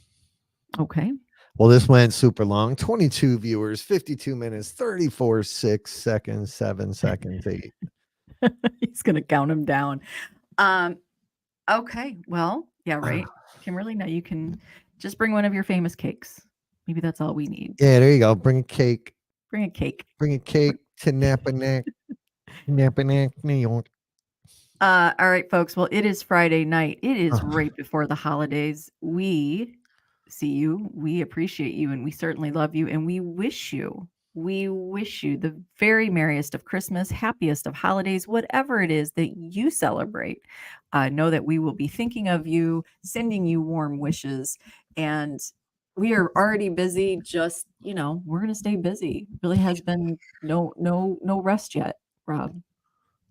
Okay. Well, this went super long. 22 viewers, 52 minutes, 34 6 seconds, 7 seconds, 8. He's gonna count them down. Okay. Well, yeah, right. Kimberly, now you can just bring one of your famous cakes. Maybe that's all we need. Yeah, there you go. Bring a cake. Bring a cake. Bring a cake to Nappaneck, New York. All right, folks. Well, it is Friday night. It is right before the holidays. We see you. We appreciate you, and we certainly love you. And we wish you the very merriest of Christmas, happiest of holidays, whatever it is that you celebrate. Know that we will be thinking of you, sending you warm wishes, and we are already busy. Just we're gonna stay busy. Really has been no rest yet, Rob.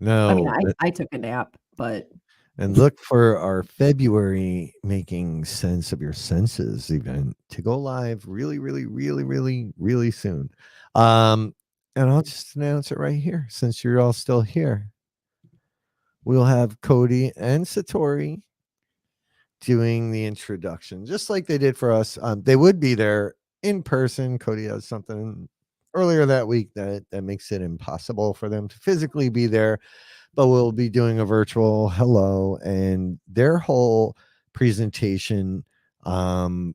I mean, No. I took a nap, but And look for our February Making Sense of Your Senses event to go live really, really, really, really, really soon. And I'll just announce it right here since you're all still here. We'll have Cody and Satori doing the introduction, just like they did for us. They would be there in person. Cody has something earlier that week that makes it impossible for them to physically be there, but we'll be doing a virtual hello, and their whole presentation on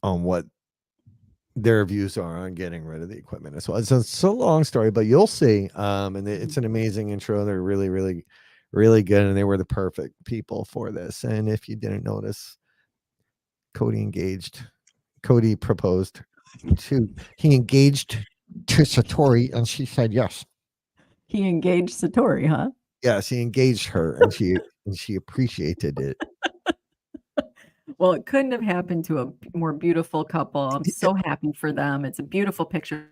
what their views are on getting rid of the equipment as well. It's a long story, but you'll see. And it's an amazing intro. They're really, really, really good, and they were the perfect people for this. And if you didn't notice, Cody proposed he engaged to Satori, and she said yes. he engaged Satori, huh? Yes, he engaged her, and she appreciated it. Well, it couldn't have happened to a more beautiful couple. I'm so happy for them. It's a beautiful picture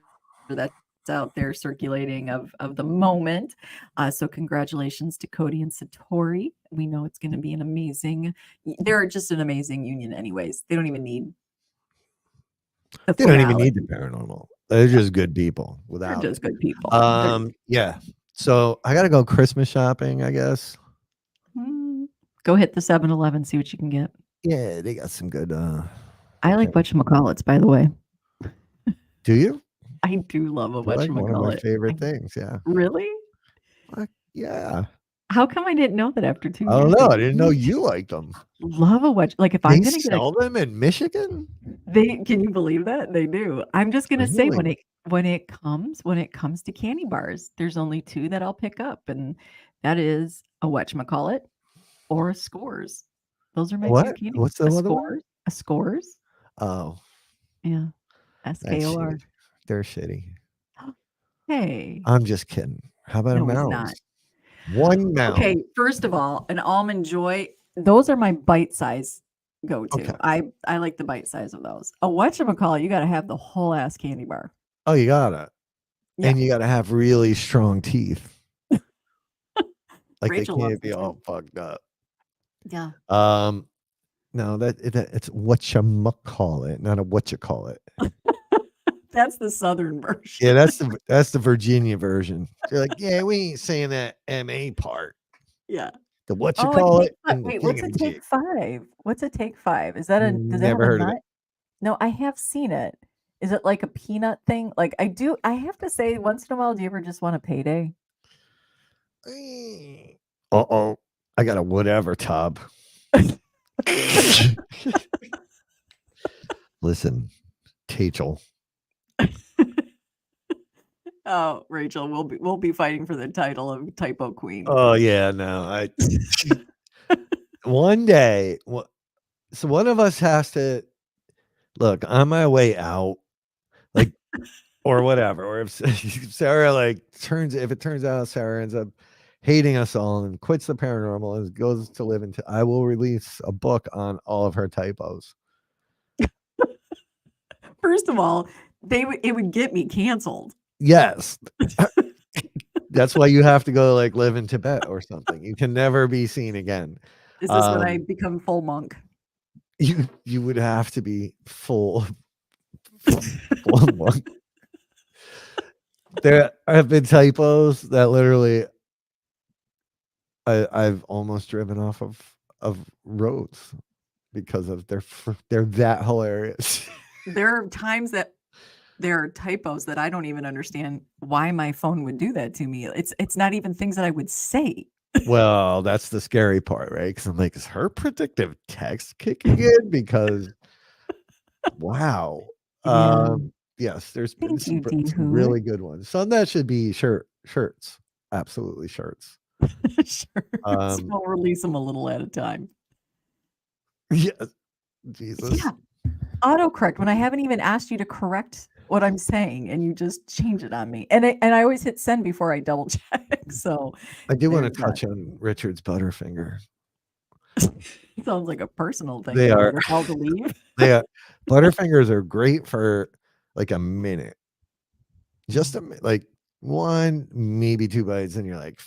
that's out there circulating of the moment. So congratulations to Cody and Satori. We know it's going to be an amazing. They're just an amazing union, anyways. They don't even need. They don't even need the paranormal. They're just good people. They're just good people. Yeah. So I gotta go Christmas shopping, I guess. Go hit the 7-Eleven, see what you can get. Yeah, they got some good. I like whatchamacallits, by the way. Do you? I do love a whatchamacallit. Like one of my favorite things. Yeah. Really? Yeah. How come I didn't know that after 2 years? I don't know. I didn't know you liked them. Love a wedge. Like if They I'm gonna sell them in Michigan. can you believe that? They do. I'm just gonna say when it comes to candy bars, there's only 2 that I'll pick up, and that is a whatchamacallit or a Scores. Those are my 2 candy. What's the other one? A Scores. Oh. Yeah. SKOR. They're shitty. Hey. I'm just kidding. How about a mouse? Not. One mouse. Okay, first of all, an Almond Joy, those are my bite size go-to. Okay. I like the bite size of those. A whatchamacallit, you gotta have the whole ass candy bar. Oh, you gotta. Yeah. And you gotta have really strong teeth. Like Rachel they loves can't be them all too. fucked up. Yeah. No, it's whatchamacallit, not a whatchamacallit. That's the Southern version. Yeah, that's the Virginia version. They're like, yeah, we ain't saying that MA part. Yeah. The whatchamacallit. Wait, what's a take 5? What's a take 5? Is that does it have Never a heard of nut? it. No, I have seen it. Is it like a peanut thing? Like I have to say, once in a while, do you ever just want a payday? Uh-oh. I got a whatever tub. Listen, Tachel. Oh, Rachel, we'll be fighting for the title of typo queen. Oh yeah, no. One day, so one of us has to look on my way out, like, or whatever. Or if Sarah if it turns out Sarah ends up hating us all and quits the paranormal and goes to live into, I will release a book on all of her typos. First of all, it would get me canceled. Yes. That's why you have to go live in Tibet or something. You can never be seen again. Is this when I become full monk? You would have to be full monk. There have been typos that literally I've almost driven off of roads because of they're that hilarious. There are times that there are typos that I don't even understand why my phone would do that to me. It's not even things that I would say. Well, that's the scary part, right? Because I'm like, is her predictive text kicking in? Because wow. Yeah. Yes, there's been Thank you, some really good ones. Some that should be shirts. Absolutely shirts. Sure. We'll release them a little at a time. Yeah. Jesus. Yeah. Autocorrect when I haven't even asked you to correct what I'm saying and you just change it on me. And I always hit send before I double check. So I do want to touch on Richard's Butterfinger. Sounds like a personal thing. They are all to leave. They are Butterfingers are great for like a minute. Just one, maybe 2 bites, and you're like,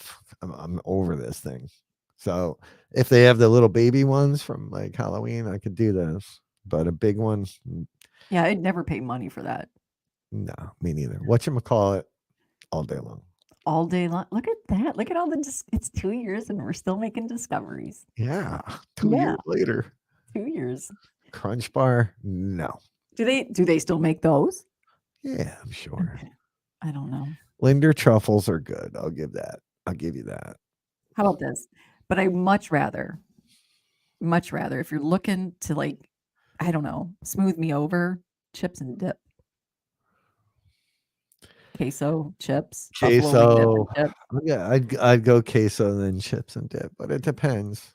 I'm over this thing. So if they have the little baby ones from like Halloween, I could do those. But a big one, yeah, I'd never pay money for that. No, me neither. Whatchamacallit all day long. All day long. Look at that. Look at all it's 2 years and we're still making discoveries. Yeah. 2 years later. 2 years. Crunch Bar, no. Do they still make those? Yeah, I'm sure. Okay. I don't know. Linder truffles are good. I'll give you that. How about this? But I much rather, if you're looking to I don't know, smooth me over, chips and dip. Queso, chips, Queso. Dip. Yeah, I'd go queso and then chips and dip, but it depends.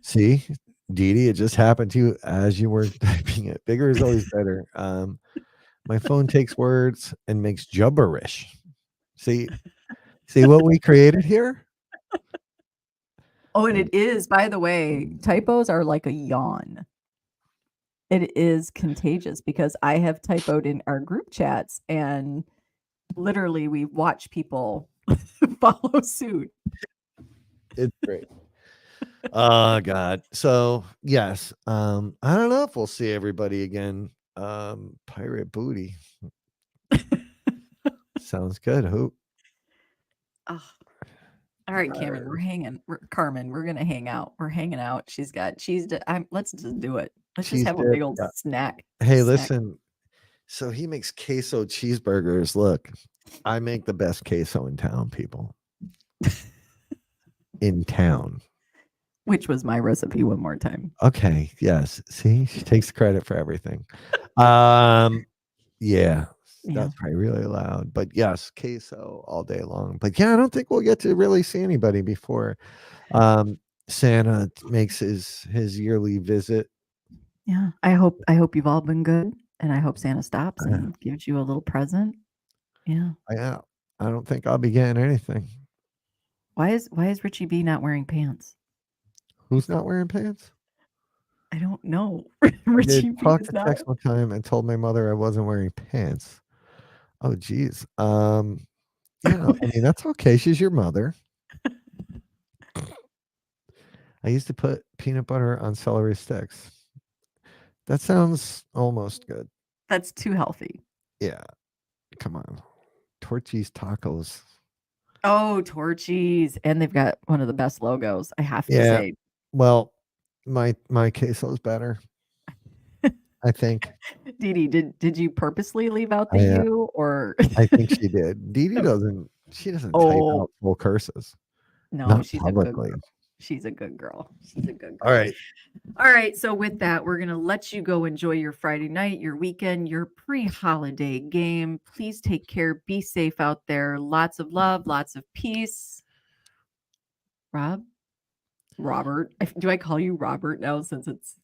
See, Dee, it just happened to you as you were typing it. Bigger is always better. My phone takes words and makes gibberish. See what we created here? Oh, and it is, by the way, typos are like a yawn. It is contagious because I have typoed in our group chats and literally we watch people follow suit. It's great. Oh God. So yes. I don't know if we'll see everybody again. Pirate booty. Sounds good. Who? Oh. All right, Cameron, Carmen, we're gonna hang out. We're hanging out. Let's just do it. Let's just have a big old snack. Hey, listen. So he makes queso cheeseburgers. Look, I make the best queso in town, people. In town. Which was my recipe one more time. Okay. Yes. See, she takes credit for everything. Yeah. That's probably really loud. But yes, queso all day long. But yeah, I don't think we'll get to really see anybody before Santa makes his yearly visit. Yeah. I hope you've all been good. And I hope Santa stops and gives you a little present. Yeah. I don't think I'll be getting anything. Why is Richie B not wearing pants? Who's not wearing pants? I don't know. Richie B talked to text one time and told my mother I wasn't wearing pants. Oh geez. Yeah, I mean that's okay. She's your mother. I used to put peanut butter on celery sticks. That sounds almost good. That's too healthy. Yeah. Come on. Torchy's tacos. Oh, Torchy's. And they've got one of the best logos, I have to say. Well, my queso's better. I think. Dee Dee, did you purposely leave out the I, U or? I think she did. Dee Dee doesn't. She doesn't type Oh out full curses. no, Not she's a good publicly. girl. She's a good girl. She's a good All girl. right. All right. So with that, we're gonna let you go enjoy your Friday night, your weekend, your pre-holiday game. Please take care. Be safe out there. Lots of love, lots of peace. Robert. Do I call you Robert now since it's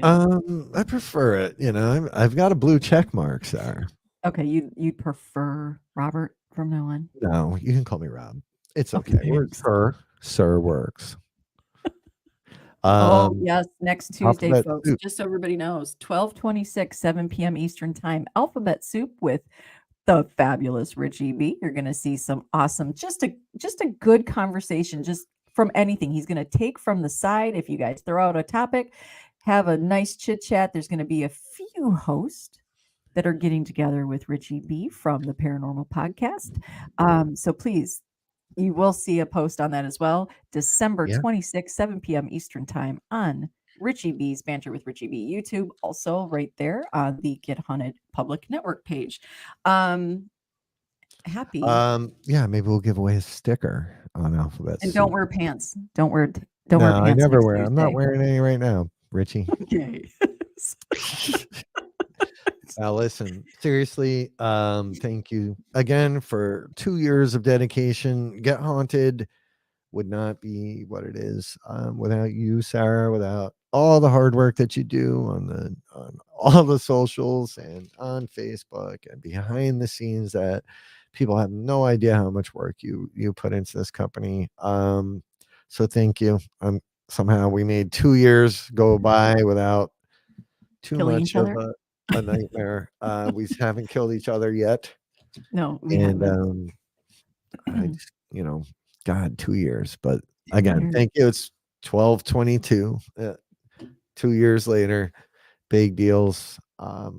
I prefer it. You know, I've got a blue check mark, Sarah. okay, you'd prefer Robert from now on? No, you can call me Rob. It's okay. Thanks. Sir works. Oh, yes, next Tuesday, Alphabet folks, Soup. just so everybody knows, 12:26, 7 PM Eastern Time, Alphabet Soup with the fabulous Richie B. You're gonna see some awesome just a good conversation, just from anything. He's gonna take from the side. If you guys throw out a topic, have a nice chit chat. There's gonna be a few hosts that are getting together with Richie B from the Paranormal Podcast. So please, you will see a post on that as well. December Yeah. 26th, 7 p.m. Eastern Time on Richie B's Banter with Richie B YouTube, also right there on the Get Haunted Public Network page. Happy. Yeah, maybe we'll give away a sticker on Alphabet And Soup. don't wear pants. Don't wear No, pants. I never next wear. I'm not Tuesday. wearing any right now, Richie. Okay. Now listen, seriously, thank you again for 2 years of dedication. Get Haunted would not be what it is without you, Sarah, without all the hard work that you do on all the socials and on Facebook and behind the scenes that people have no idea how much work you put into this company. So thank you. Somehow we made 2 years go by without too Killing much each of other? a nightmare. We haven't killed each other yet. No, we And haven't. I just, God, 2 years. But again, Years. thank you. It's 12/22. 2 years later, big deals,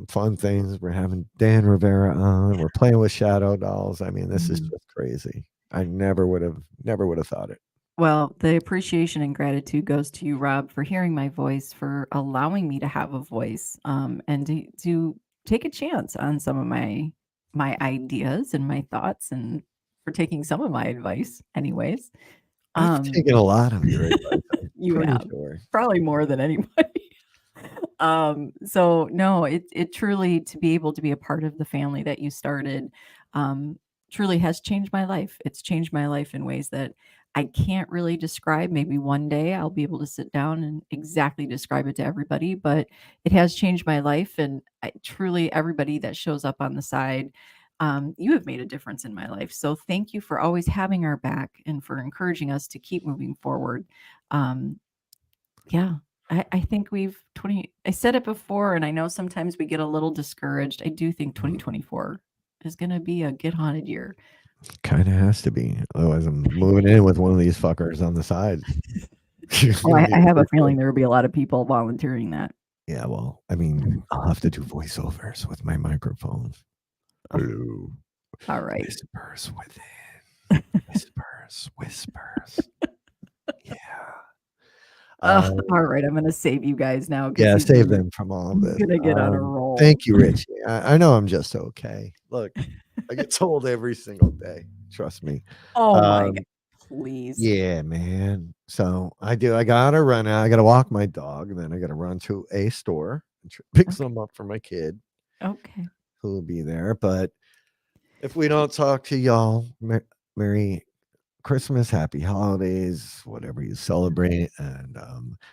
fun things. We're having Dan Rivera on. We're playing with shadow dolls. I mean, this is just crazy. I never would have thought it. Well, the appreciation and gratitude goes to you, Rob, for hearing my voice, for allowing me to have a voice, and to take a chance on some of my ideas and my thoughts, and for taking some of my advice, anyways. I've taken a lot of your advice. You pretty have sure. probably more than anybody. So no, it truly, to be able to be a part of the family that you started, truly has changed my life. It's changed my life in ways that I can't really describe. Maybe one day I'll be able to sit down and exactly describe it to everybody, but it has changed my life. And truly, everybody that shows up on the side, you have made a difference in my life. So thank you for always having our back and for encouraging us to keep moving forward. Yeah, I think I said it before, and I know sometimes we get a little discouraged. I do think 2024 is going to be a Get Haunted year. Kind of has to be. Otherwise, I'm moving in with one of these fuckers on the side. Well, I have a feeling there will be a lot of people volunteering that. Yeah, well, I mean, I'll have to do voiceovers with my microphone. Hello. All right. Whispers within. Whispers. Yeah. All right. I'm going to save you guys now. Yeah, save them from all of this. I'm going to get on a roll. Thank you, Richie. I know I'm just okay. Look, I get told every single day. Trust me. Oh my God. Please. Yeah, man. So I got to run out. I got to walk my dog. And then I got to run to a store and pick some up for my kid. Okay. Who will be there. But if we don't talk to y'all, Merry Christmas, happy holidays, whatever you celebrate. And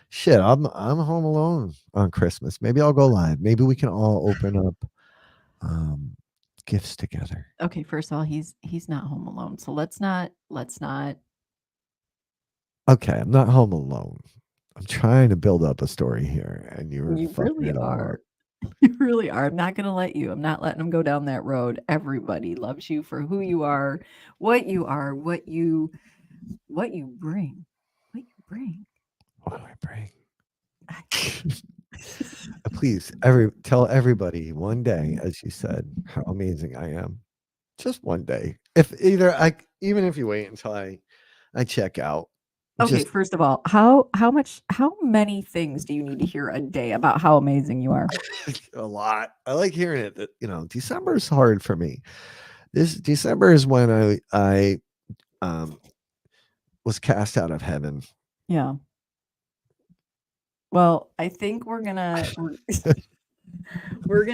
shit, I'm home alone on Christmas. Maybe I'll go live. Maybe we can all open up gifts together. Okay, first of all, he's not home alone. So let's not. Okay, I'm not home alone. I'm trying to build up a story here, and you really are. You really are. I'm not going to let you. I'm not letting them go down that road. Everybody loves you for who you are, what you bring. What you bring. What do I bring? Please, tell everybody one day, as you said, how amazing I am. Just one day. Even if you wait until I check out, Okay, Just first of all, how many things do you need to hear a day about how amazing you are? a lot. I like hearing it. That December is hard for me. This December is when I was cast out of heaven. Yeah. Well, I think we're gonna we're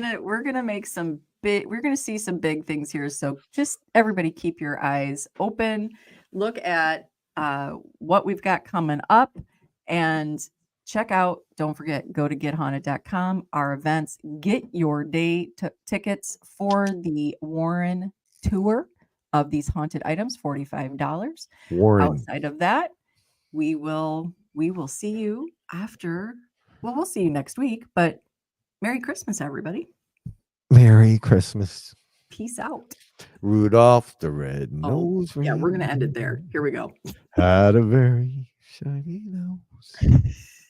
gonna make some big we're gonna see some big things here. So just everybody keep your eyes open. Look at what we've got coming up and check out, don't forget, go to gethaunted.com, our events, get your day tickets for the Warren tour of these haunted items, $45. Warren, Outside of that, we will see you after, well, we'll see you next week, but Merry Christmas, everybody. Merry Christmas. Peace out. Rudolph the red-nosed Yeah, we're going to reindeer end it there. Here we go. had a very shiny nose.